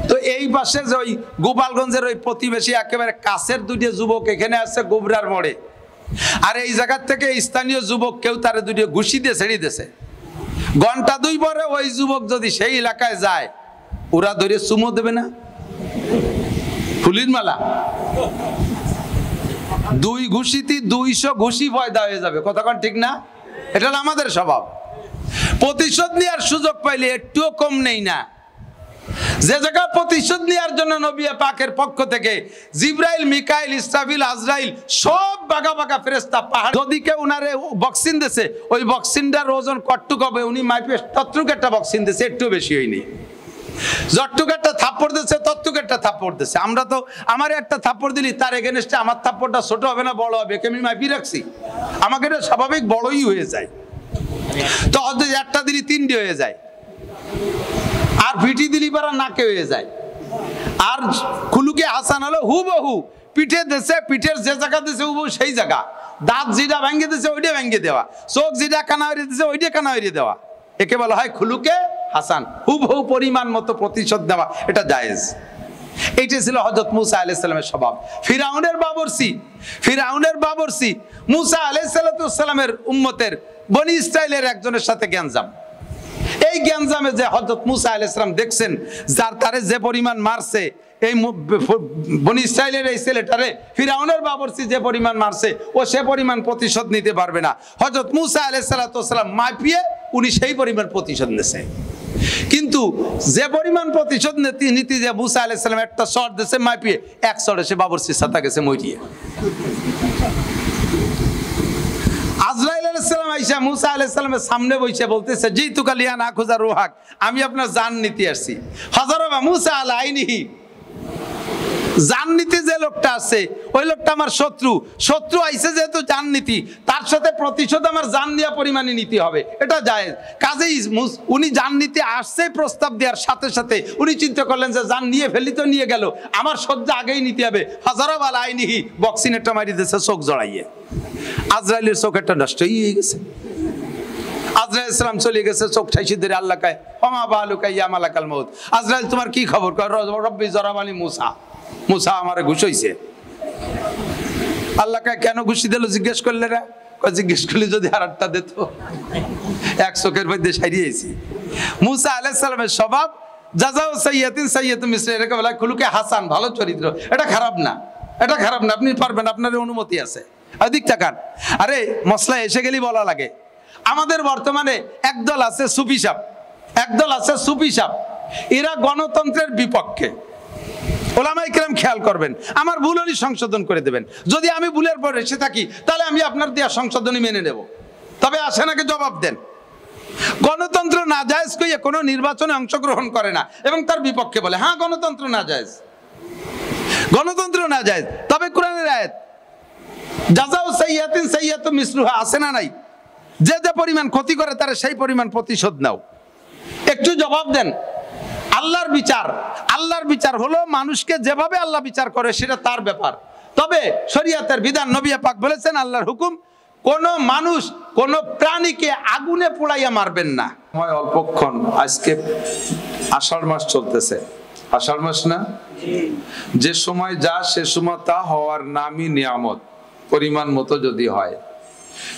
তো এই পাশে যে ওই গোপালগঞ্জের ওই প্রতিবেশী একেবারে কাছের দুটো যুবক এখানে আছে গোবরার মোড়ে, আর এই জায়গার থেকে স্থানীয় যুবক কেউ তারে দুটো ঘুষি দিয়ে ছেড়ে দিয়েছে। ঘন্টা 2 পরে ওই যুবক যদি সেই এলাকায় যায়, ওরা ধরে চুমো দেবে না? ফুলির মালা 2 ঘুষিতে 200 ঘুষি পয়দা হয়ে যাবে, কতক্ষণ ঠিক না? এটা আমাদের স্বভাব। প্রতিশোধ নেওয়ার সুযোগ পাইলে একটুও কম নেই না। যে জায়গা প্রতিশোধ নেওয়ার জন্য নবী পাকের পক্ষ থেকে জিব্রাইল, মিকাইল, ইসরাফিল, আজরাইল সব বাগা বাগা ফেরেশতা পাহাড়, যদি কেউ উনারে বক্সিন দিয়েছে, ওই বক্সিনটার ওজন কটটুক হবে, উনি মাইপে ততটুক একটা বক্সিন দিয়েছে, একটু বেশি হয়নি। যতটুক একটা থাপ্পড় দিচ্ছে ততটুক একটা থাপ্পড় দিচ্ছে। আমরা তো আমার একটা থাপ্পড় দিলি তার এগেনস্টে আমার থাপ্পড়টা ছোট হবে না বড় হবে, আমি মাইপি রাখছি, আমাকে এটা স্বাভাবিক বড়ই হয়ে যায়। তো একটা দিলি 3টে হয়ে যায়, আর ভিটি দিলি পারা নাকে হয়ে যায়। আর খুলুকে হাসান হলো হুবহু পিঠে দেশে, পিঠের যে জায়গা দিছে হুবহু সেই জায়গা, দাঁত যেটা ভেঙে দিছে ওইটা ভেঙে দেওয়া, চোখ যেটা কানা হয়ে দিছে ওইটা কানা হয়ে দেওয়া, একে বলা হয় খুলুকে হাসান। হুবহু পরিমাণ মতো প্রতিশোধ দেওয়া, এটা জায়েজ। এইটা ছিল হযরত মুসা আলাইহিস সালামের স্বভাব। ফিরাউনের বাবরসি মুসা আলাইহিস সালামের উম্মতের বনি ইসরাইলের একজনের সাথে গ্যাঞ্জাম। এই গ্যাঞ্জামে যে হযরত মুসা আলাইহিস সালাম দেখছেন, যার তারে যে পরিমাণ মারছে, এই বনি ইসরাইলের এই ছেলেটারে ফিরাউনের বাবরসি যে পরিমাণ মারছে, ও সে পরিমাণ প্রতিশোধ নিতে পারবে না। হযরত মুসা আলাইহিস সালাম মাপিয়ে উনি সেই পরিমাণ প্রতিশোধ নিয়েছে। কিন্তু যে পরিমাণ প্রতিশোধ নীতি যে মুসা আলাইহিস সালাম একটা শট দিয়েছে মাপিয়ে, এক শটে সে বাবরসির সাথে গেছে মরিয়ে। আজরাইল আলাইহিস সালাম আইসা মুসা আলাইহিস সালামের সামনে বসে বলতেছে, জি তুকালিয়া না খুজা রুহাক, আমি আপনার জান নিতে আসছি। হযরত মুসা আলাইহি জান নিতে যে লোকটা আছে, ওই লোকটা আমার শত্রু আইছে, যেহেতু জান নীতি, তার সাথে প্রতিশোধ আমার জান দেওয়া পরিমাণে নিতে হবে, এটা জায়েজ। কাজেই উনি জান নিতে আসছে, প্রস্তাব দেওয়ার সাথে সাথে উনি চিন্তা করলেন যে জান নিয়ে ফেলি তো নিয়ে গেল, আমার সহ্য আগেই নিতে হবে। হযরত আলাইহি বক্সিনেরটা মারি দিয়েছে চোখ জড়াইয়ে, আজরাইলের চোখ একটা নষ্ট হয়ে গেছে। আজরাইল সালাম চলে গেছে, চোখ ঠাইসি ধরে আল্লাহ কায় ওমা বালুকা ইয়া মালাকাল মউত, আজরাইল তোমার কি খবর? রব্বি জরাবানি মুসা আমারে ঘুষ হইছে। আল্লাহ কায় কেন ঘুষি দিল জিজ্ঞেস করলে না? জিজ্ঞেস করলে যদি আর একটা দিত, এক চোখের মধ্যে সারিয়েছি। মুসা আলাইহিস সালামের স্বভাব জাযাউ সাইয়্যাতিন সাইয়্যাতুম মিসলি, এটাকে বলা হয় খুলুকে হাসান, ভালো চরিত্র। এটা খারাপ না, এটা খারাপ না, আপনি পারবেন, আপনার অনুমতি আছে। দিক তাকান, আরে মশলা এসে গেলেই বলা লাগে। আমাদের বর্তমানে একদল আছে সুফি সাহেব, এরা গণতন্ত্রের বিপক্ষে। ওলামায়ে কেরাম খেয়াল করবেন, আমার ভুল হলে সংশোধন করে দেবেন। যদি আমি ভুলের পর এসে থাকি, তাহলে আমি আপনার দেওয়া সংশোধনী মেনে নেব, তবে আসেন আগে জবাব দেন। গণতন্ত্র না জায়েজ কইয়া কোনো নির্বাচনে অংশগ্রহণ করে না এবং তার বিপক্ষে বলে হ্যাঁ গণতন্ত্র না জায়েজ। তবে কোরআনের আয়াত জাযাউ সাইয়্যাতিন সাইয়্যাতুম মিসলুহা আছে না নাই? যে যে পরিমাণ ক্ষতি করে তার সেই পরিমাণ প্রতিশোধ নাও। একটু জবাব দেন। আল্লাহর বিচার হলো মানুষকে যেভাবে আল্লাহ বিচার করে সেটা তার ব্যাপার। তবে শরীয়তের বিধান, নবী পাক বলেছেন, আল্লাহর হুকুম, কোন মানুষ কোন প্রাণীকে আগুনে পোড়াইয়া মারবেন না। সময় অল্পক্ষণ, আজকে আষাঢ় মাস চলতেছে, আষাঢ় মাস না? যে সময় যা সে সময় তা হওয়ার নামই নিয়ামত, পরিমাণ মতো যদি হয়।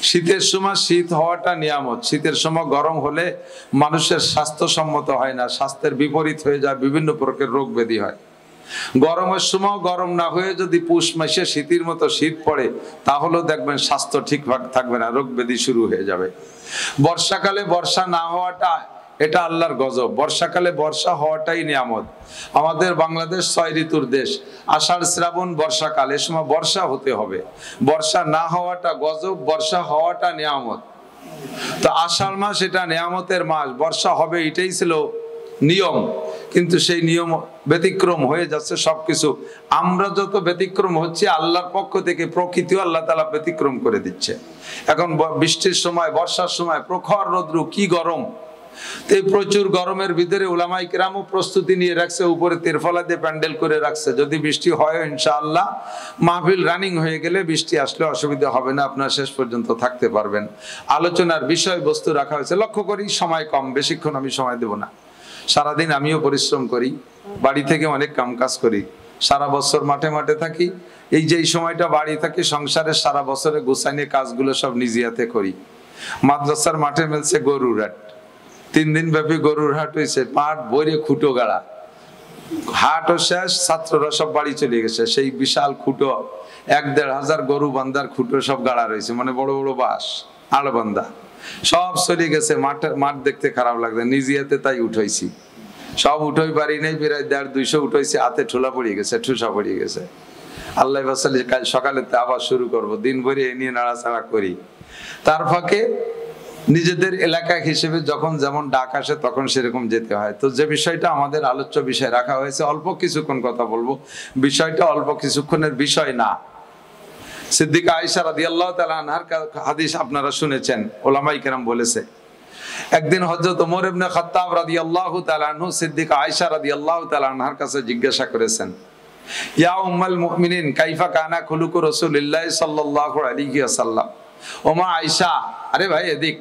শীতের সময় শীত হওয়াটা নিয়ামত। শীতের সময় গরম হলে মানুষের স্বাস্থ্যসম্মত হয় না, স্বাস্থ্যের বিপরীত হয়ে যায়, বিভিন্ন প্রকার রোগ ব্যাধি হয়। গরমের সময় গরম না হয়ে যদি পুষ মাসে শীতের মতো শীত পড়ে, তাহলেও দেখবেন স্বাস্থ্য ঠিকঠাক থাকবে না, রোগ ব্যাধি শুরু হয়ে যাবে। বর্ষাকালে বর্ষা না হওয়াটা এটা আল্লাহর গজব, বর্ষাকালে বর্ষা হওয়াটাই নিয়ামত। আমাদের বাংলাদেশ 6 ঋতুর দেশ, আষাঢ় শ্রাবণ বর্ষাকাল, এ সময় বর্ষা হতে হবে। বর্ষা না হওয়াটা গজব, বর্ষা হওয়াটা নিয়ামত। তো আষাঢ় মাস এটা নিয়ামতের মাস, বর্ষা হবে এটাই ছিল নিয়ম, কিন্তু সেই নিয়ম ব্যতিক্রম হয়ে যাচ্ছে সবকিছু। আমরা যত ব্যতিক্রম হচ্ছে, আল্লাহর পক্ষ থেকে প্রকৃতিও আল্লাহ তাআলা ব্যতিক্রম করে দিচ্ছে। এখন বৃষ্টির সময়, বর্ষার সময় প্রখর রৌদ্র, কি গরম। এই প্রচুর গরমের ভিতরে উলামায়ে কেরামও প্রস্তুতি নিয়ে রাখছে, উপরে তিরফলা দিয়ে প্যান্ডেল করে রাখছে। যদি বৃষ্টি হয় ইনশাআল্লাহ, মাহফিল রানিং হয়ে গেলে বৃষ্টি আসলে অসুবিধা হবে না, আপনারা শেষ পর্যন্ত থাকতে পারবেন। আলোচনার বিষয়বস্তু রাখা হয়েছে, লক্ষ্য করি সময় কম, বেশিক্ষণ আমি সময় দেব না। সারাদিন আমিও পরিশ্রম করি, বাড়ি থেকে অনেক কাম কাজ করি, সারা বছর মাঠে মাঠে থাকি। এই যে এই সময়টা বাড়ি থাকি, সংসারের সারা বছরে গোছাইনে কাজগুলো সব নিজে হাতে করি। মাদ্রাসার মাঠে মেলছে গরুর হাট, 3 দিন ব্যাপী গরুর হাট হয়েছে, মাঠ বইরে খুঁটো গাড়া, হাটও শেষ, ছাত্ররা সব বাড়ি চলে গেছে। সেই বিশাল খুঁটো 1-1.5 হাজার গরু বান্ধার খুঁটো সব গাড়া রয়েছে, মানে বড় বড় বাঁশ আড় বান্ধা, সব চলে গেছে। মাঠ দেখতে খারাপ লাগছে, নিজে হাতে তাই উঠাইছি। সব উঠোই পারি নেই, প্রায় 150-200 উঠাইছি, হাতে ঠোলা পড়িয়ে গেছে, ঠুসা পড়িয়ে গেছে। আল্লাহ বাসালে কাল সকালে আবার শুরু করব, দিন ভরে এ নিয়ে নাড়াচাড়া করি। তার ফাঁকে নিজেদের এলাকা হিসেবে যখন যেমন ডাক আসে তখন সেরকম যেতে হয়। তো যে বিষয়টা আমাদের আলোচ্য বিষয় রাখা হয়েছে, অল্প কিছুক্ষণ কথা বলবো, বিষয়টা অল্প কিছুক্ষণের বিষয় না। সিদ্দিকা আয়েশা রাদিয়াল্লাহু তাআলা আনহার হাদিস আপনারা শুনেছেন, ওলামায়ে কেরাম বলেছে, একদিন হযরত ওমর ইবনে খাত্তাব রাদিয়াল্লাহু তাআলা আনহু সিদ্দিকা আয়েশা রাদিয়াল্লাহু তাআলা আনহার কাছে জিজ্ঞাসা করেছেন, ইয়া উম্মুল মুমিনিন কাইফা কানা খুলুকু রাসূলিল্লাহ সাল্লাল্লাহু আলাইহি ওয়াসাল্লাম। ওমা আয়েশা, আরে ভাই এদিক,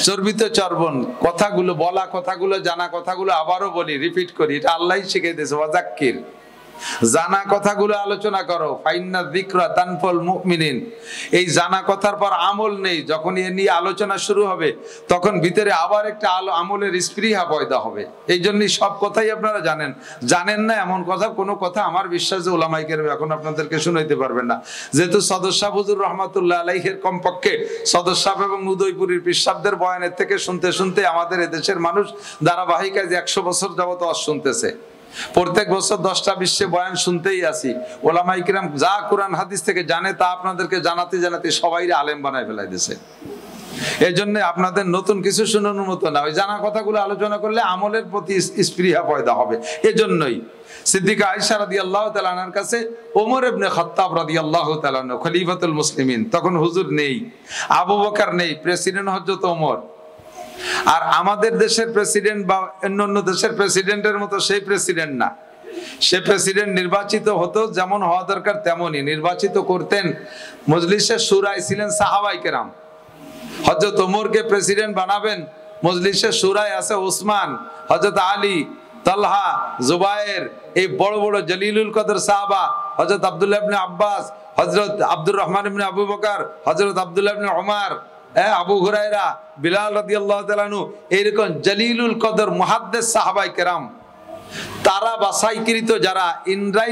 চর্বিত চর্বণ কথাগুলো, বলা কথাগুলো, জানা কথাগুলো আবারও বলি, রিপিট করি, এটা আল্লাহই শিখিয়ে দিয়েছে, ওয়াজাক্কির, জানা কথাগুলো আলোচনা করো, ফাইন্না যিকরা তানফুল মুমিনিন। এই জানা কথার পর আমল নেই, যখন এ নিয়ে আলোচনা শুরু হবে তখন ভিতরে আবার একটা আমলের স্পৃহা পয়দা হবে। এই জন্যই সব কথাই আপনারা জানেন না এমন কোনো কথা আমার বিশ্বাস যে ওলামায়ে কেরাম এখন আপনাদেরকে শুনাইতে পারবেন না। যেহেতু সদর সাহেব হুজুর রহমাতুল্লাহ আলাইহির কমপক্ষে সদর সাহেব এবং উদয়পুরের পীর সাহেবদের বয়ানের থেকে শুনতে শুনতে আমাদের এদেশের মানুষ ধারাবাহিক 100 বছর যাবত ওয়াজ শুনতেছে। প্রত্যেক বছর 10টা 20 বয়ান শুনতেই আসি। ওলামায়ে কিরাম যা কোরআন হাদিস থেকে জানে তা আপনাদেরকে জানাতে জানাতে সবাই আলেম বানায় ফেলাই দিয়েছে। এই জন্য আপনাদের নতুন কিছু শোনানোর মতো না, ওই জানা কথাগুলো আলোচনা করলে আমলের প্রতি স্পৃহা পয়দা হবে। এজন্যই সিদ্দিকা আয়েশা রাদিয়াল্লাহু তাআলা আনহার কাছে ওমর ইবনে খাত্তাব রাদিয়াল্লাহু তাআলা খলিফাতুল মুসলিমিন, তখন হুজুর নেই, আবু বকর নেই, প্রেসিডেন্ট হযরত ওমর। আর আমাদের দেশের প্রেসিডেন্ট বা অন্যান্য দেশের প্রেসিডেন্টের মতো সেই প্রেসিডেন্ট না। সে প্রেসিডেন্ট নির্বাচিত হতো, যেমন হওয়া দরকার তেমনই নির্বাচিত করতেন। মজলিসে শুরায় ছিলেন সাহাবায়ে কেরাম। হযরত ওমরকে প্রেসিডেন্ট বানাবেন, মজলিসে শুরায় আছে ওসমান, হযরত আলী, তালহা, জুবায়ের, এই বড় বড় জলিলুল কদর সাহাবা, হযরত আব্দুল্লাহ ইবনে আব্বাস, হযরত আব্দুর রহমান ইবনে আবু বকর, হযরত আব্দুল্লাহ ইবনে ওমর, আবু হুরায়রা, বিলাল রাদিয়াল্লাহু তাআলা আনহু, এরকম জলিলুল কদর মুহাদ্দিস সাহাবায়ে কেরাম, তারা বাছাইকৃত যারা ইনরাই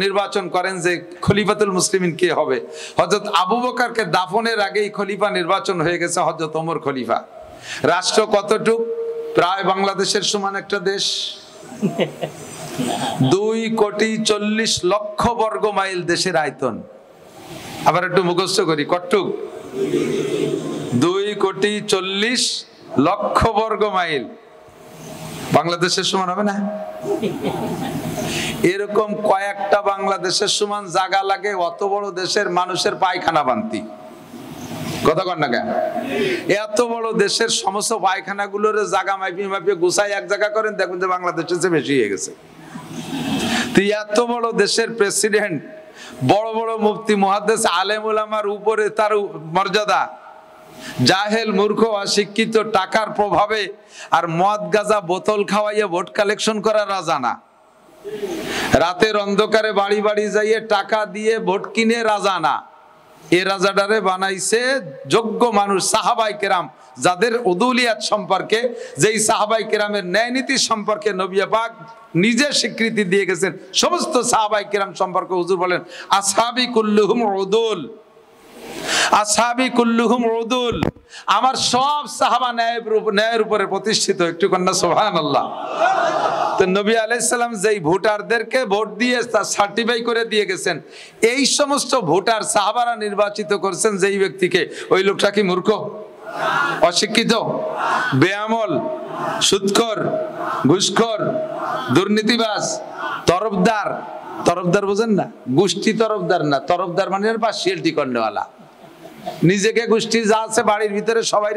নির্বাচন করেন যে খলিফাতুল মুসলিমিন কে হবে। হযরত আবু বকরকে দাফনের আগেই খলিফা নির্বাচন হয়ে গেছে হযরত ওমর খলিফা। রাষ্ট্র কতটুক? প্রায় বাংলাদেশের সমান একটা দেশ, 2,40,00,000 বর্গ মাইল দেশের আয়তন। আবার একটু মুখস্থ করি, কতটুক? 2,40,00,000 বর্গ মাইল। বাংলাদেশের সমান হবে না? এরকম কয়েকটা বাংলাদেশের সমান জায়গা লাগে অত বড় দেশের মানুষের পায়খানা বান্তি। কথা কন না কেন? এত বড় দেশের সমস্ত পায়খানা গুলোর জায়গা মাপিয়ে গুছাই এক জায়গা করেন, দেখবেন যে বাংলাদেশের চেয়ে বেশি হয়ে গেছে। তুই এত বড় দেশের প্রেসিডেন্ট, বড় বড় মুফতি মুহাদ্দিস আলেম উলামার উপরে তার মর্যাদা, জাহেল মূর্খ অশিক্ষিত টাকার প্রভাবে আর মদ গাঁজা বোতল খাওয়াইয়া ভোট কালেকশন করা রাজা না। রাতের অন্ধকারে বাড়ি বাড়ি যাইয়ে টাকা দিয়ে ভোট কিনে রাজা না। এ রাজাডারে বানাইছে যোগ্য মানুষ, সাহাবায়ে কেরাম, যাদের উদুলিয়াত সম্পর্কে, যেই সাহাবায়ে কেরামের ন্যায় নীতি সম্পর্কে নবী পাক নিজে স্বীকৃতি দিয়ে গেছেন। সমস্ত সাহাবায়ে কেরাম সম্পর্কে হুজুর বলেন, আসহাবি কুল্লুহুম উদুল, আসহাবি কুল্লুহুম উদুল, আমার সব সাহাবা ন্যায়ের উপরে প্রতিষ্ঠিত। একটু কন্যা সুবহানাল্লাহ। তো নবী আলাইহিস সালাম যেই ভোটারদেরকে ভোট দিয়ে তার সার্টিফাই করে দিয়ে গেছেন, এই সমস্ত ভোটার সাহাবারা নির্বাচিত করেছেন যেই ব্যক্তিকে, ওই লোকটা কি মূর্খ, অশিক্ষিত, বেআমল, সুদখোর, ঘুষখোর, দুর্নীতিবাজ, তরফদার? তরফদার বোঝেন না? গোষ্ঠী তরফদার না, তরফদার মানে পার্সিয়ালিটি করনেওয়ালা। নিজেকে গোষ্ঠী যা আছে বাড়ির ভিতরে সবাই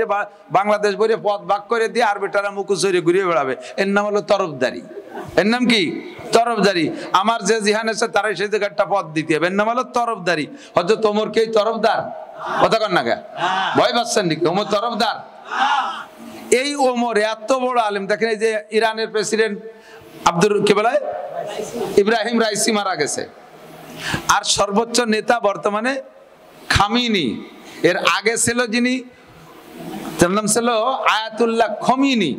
বাংলাদেশ বলে পথ ভাগ করে দিয়ে আর বেটারা মুখোশরে ঘুরিয়ে বেড়াবে, এর নাম হলো তরফদারি। এর নাম কি? তরফদারি। আমার যে জিহান আছে তারাই সেই জায়গাটা পথ দিতে হবে, এর নাম হলো তরফদারি। হযরত ওমর কে তরফদার? কথা কন না কে? ভয় পাচ্ছেন নাকি? ওমর তরফদার? এই ওমর এত বড় আলেম। দেখেন এই যে ইরানের প্রেসিডেন্ট আব্দুর কি বলে ইব্রাহিম রাইসি মারা গেছে। আর সর্বোচ্চ নেতা বর্তমানে খামিনি। এর আগে ছিল যিনি, তার নাম ছিল আয়াতুল্লাহ খমিনি।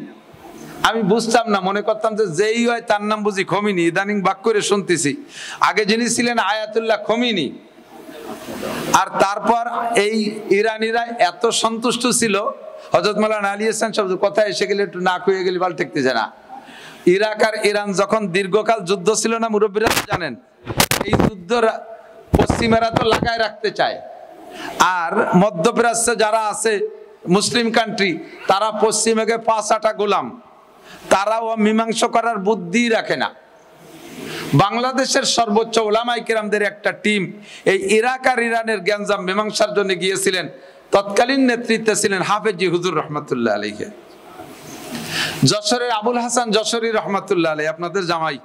আমি বুঝতাম না, মনে করতাম যে যেই হয় তার নাম বুঝি খমিনি, ইদানিং বাক করে শুনতেছি। আগে যিনি ছিলেন আয়াতুল্লাহ খমিনি। আর তারপর এই ইরানিরা এত সন্তুষ্ট ছিল, হযরত মাওলানা আলী হাসান সাহেব কথা এসে গেলে একটু নাক হয়ে গেলে বাল ঠেকতেছে না। ইরাক আর ইরান যখন দীর্ঘকাল যুদ্ধ ছিল না, মুরব্বীরা জানেন, এই যুদ্ধ পশ্চিমেরা তো লাগায় রাখতে চায়। আর মধ্যপ্রাচ্যে যারা আছে মুসলিম কান্ট্রি, তারা পশ্চিমে 5-8টা গোলাম, তারাও মীমাংসা করার বুদ্ধি রাখে না। বাংলাদেশের সর্বোচ্চ উলামায়ে কেরামদের একটা টিম এই ইরাক আর ইরানের গ্যাঞ্জাম মীমাংসার জন্য গিয়েছিলেন। তৎকালীন নেতৃত্বে ছিলেন হাফেজি হুজুর রহমাতুল্লাহ আলাইহি, যশোরের আবুল হাসান যশোরী রহমাতুল্লাহ আলাইহি, আপনাদের জামাই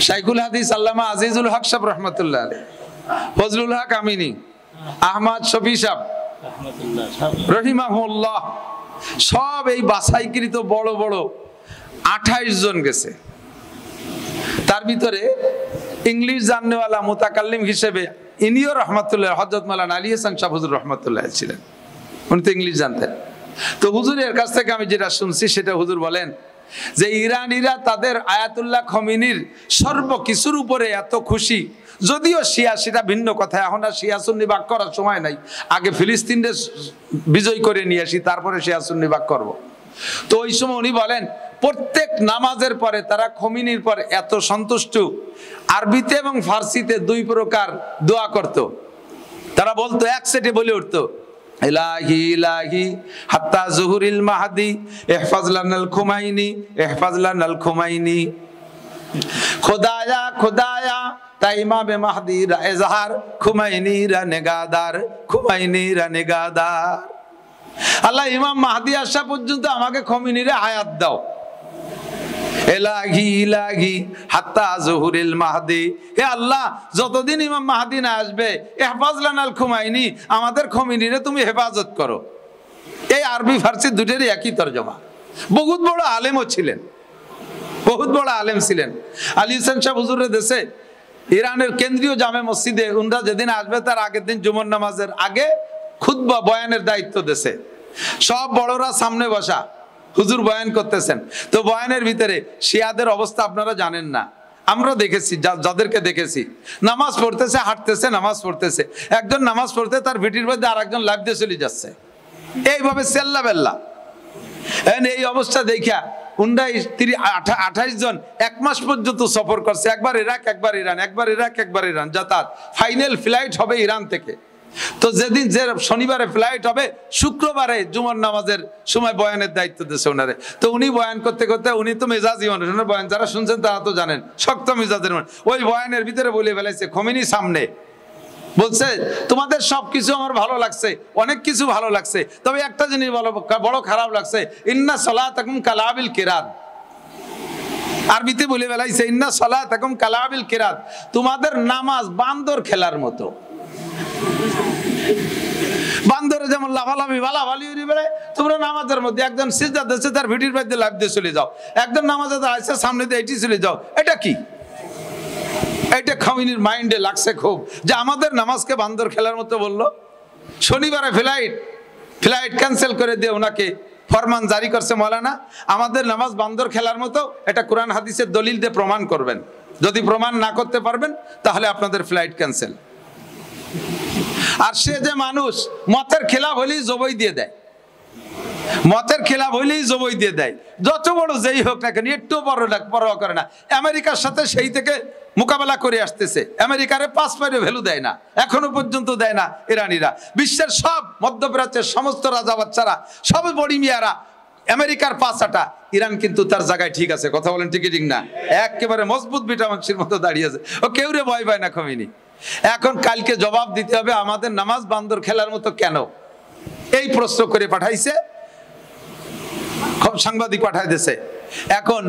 শাইখুল হাদিস আল্লামা আজিজুল হক সাহেব রহমাতুল্লাহ আলাইহি, ফজলুল হক আমিনী, আহমদ শফি সাহেব রহিমাহুল্লাহ, সব এই বাছাইকৃত বড় বড় 28 জন গেছে। তার ভিতরে ইংলিশ জাননেওয়ালা মুতাকাল্লিম হিসেবে ইনিও রহমাতুল্লাহ হযরত মাওলানা আলী হাসান শাহ হুজুর রহমাতুল্লাহ ছিলেন। উনি তো ইংলিশ জানতেন। তো হুজুরের কাছ থেকে আমি যেটা শুনছি সেটা হুজুর বলেন যে ইরানিরা তাদের আয়াতুল্লাহ খমিনির সর্বকিছুর উপরে এত খুশি, যদিও শিয়া সেটা ভিন্ন কথা, এখন আর শিয়া সুন্নি ভাগ করার সময় নাই, আগে ফিলিস্তিনকে বিজয় করে নিয়ে আসি তারপরে শিয়া সুন্নি ভাগ করব। তো ওই সময় উনি বলেন প্রত্যেক নামাজের পরে তারা খমিনির পর এত সন্তুষ্ট, আরবিতে এবং ফার্সিতে 2 প্রকার দোয়া করত। তারা বলতো একসাথে বলে উঠতো, ইলাহি ইলাহি হাত্তা জুহুরিল মাহদি ইহফাজ লানাল খুমাইনি ইহফাজ লানাল খুমাইনি, খোদায়া খোদায়া তা ইমামে মাহদি রা এজাহার, খুমাইনি রা নেগাদার, খুমাইনি রা নেগাদার। আল্লাহ ইমাম মাহদি আসা পর্যন্ত আমাকে খমিনিরে হায়াত দাও। ইলাহি ইলাহি হাত্তা জুহুরিল মাহদি, হে আল্লাহ যতদিন ইমাম মাহদি না আসবে ইহফাজ লানাল খুমাইনি, আমাদের খমিনিরে তুমি হেফাজত করো। এই আরবি ফার্সি দুটোরই একই তরজমা। বহুত বড় আলেমও ছিলেন, বহুত বড় আলেম ছিলেন। আলী হোসেন শাহ হুজুরের দেশে ইরানের কেন্দ্রীয় জামে মসজিদে উনরা যেদিন আসবে তার আগের দিন জুমার নামাজের আগে খুতবা বয়ানের দায়িত্ব দেশে, সব বড়রা সামনে বসা, হুজুর বয়ান করতেছেন। তো বয়ানের ভিতরে শিয়াদের অবস্থা আপনারা জানেন না, আমরা দেখেছি, যাদেরকে দেখেছি নামাজ পড়তেছে, হাঁটতেছে, নামাজ পড়তেছে, একজন নামাজ পড়তে তার ভিটির মধ্যে আর একজন লাফ দিয়ে চলে যাচ্ছে, এইভাবে সেল্লা বেল্লা। এই অবস্থা দেখা 28 জন 1 মাস পর্যন্ত সফর করছে, একবার ইরাক একবার ইরান, একবার ইরাক একবার ইরান যাতায়াত। ফাইনাল ফ্লাইট হবে ইরান থেকে। তো যেদিন যে শনিবারে ফ্লাইট হবে, শুক্রবারে জুমার নামাজের সময় বয়ানের দায়িত্ব দিয়েছে ওনারে। তো উনি বয়ান করতে করতে, উনি তো মেজাজি মানুষ, ওনার বয়ান যারা শুনছেন তারা তো জানেন শক্ত মেজাজের মানুষ, ওই বয়ানের ভিতরে বলে ফেলাইছে খমিনি সামনে বলছে তোমাদের সবকিছু আমার ভালো লাগছে, অনেক কিছু ভালো লাগছে, তবে একটা জিনিস বড় খারাপ লাগছে, ইন্না সালাতাকুম কালাবিল কিরাত। আরবিতে বলে ফেলাইছে ইন্না সালাতাকুম কালাবিল কিরাত, তোমাদের নামাজ বান্দর খেলার মতো। বান্দরে যেমন লাফালাফি ভালাভালি বেড়ায়, তোমরা নামাজের মধ্যে একজন সিজদা দিচ্ছে তার ভিডির মধ্যে লাফ দিয়ে চলে যাও, একজন নামাজে আসছে সামনে দিয়ে এটি চলে যাও, এটা কি? এটা খমিনির মাইন্ডে লাগছে খুব, যে আমাদের নামাজকে বান্দর খেলার মতো বললো। শনিবারে ফ্লাইট ক্যান্সেল করে দিয়ে ওনাকে ফরমান জারি করছে মৌলানা, আমাদের নামাজ বান্দর খেলার মতো, এটা কোরআন হাদিসের দলিল দিয়ে প্রমাণ করবেন, যদি প্রমাণ না করতে পারবেন তাহলে আপনাদের ফ্লাইট ক্যান্সেল। আর সে যে মানুষ মতের খেলাফ হলেই জবই দিয়ে দেয়, মতের খেলাফ হইলেই জবই দিয়ে দেয়, যত বড় যেই হোক না কেন, একটু পরোয়া করে না। আমেরিকার সাথে সেই থেকে মোকাবেলা করে আসতেছে, আমেরিকারে 5 পয়সা ভ্যালু দেয় না, এখনো পর্যন্ত দেয় না ইরানিরা। বিশ্বের সব মধ্যপ্রাচ্যের সমস্ত রাজা বাচ্চারা, সব বড়ি মিয়ারা আমেরিকার 5 আটা, ইরান কিন্তু তার জায়গায় ঠিক আছে। কথা বলেন ঠিক ঠিক না? একেবারে মজবুত বিটামাংসির মতো দাঁড়িয়ে আছে, ও কেউ রে ভয় পায় না খমিনি। এখন কালকে জবাব দিতে হবে আমাদের নামাজ বান্দর খেলার মতো কেন, এই প্রশ্ন করে পাঠাইছে, সাংবাদিক পাঠাই দিয়েছে। এখন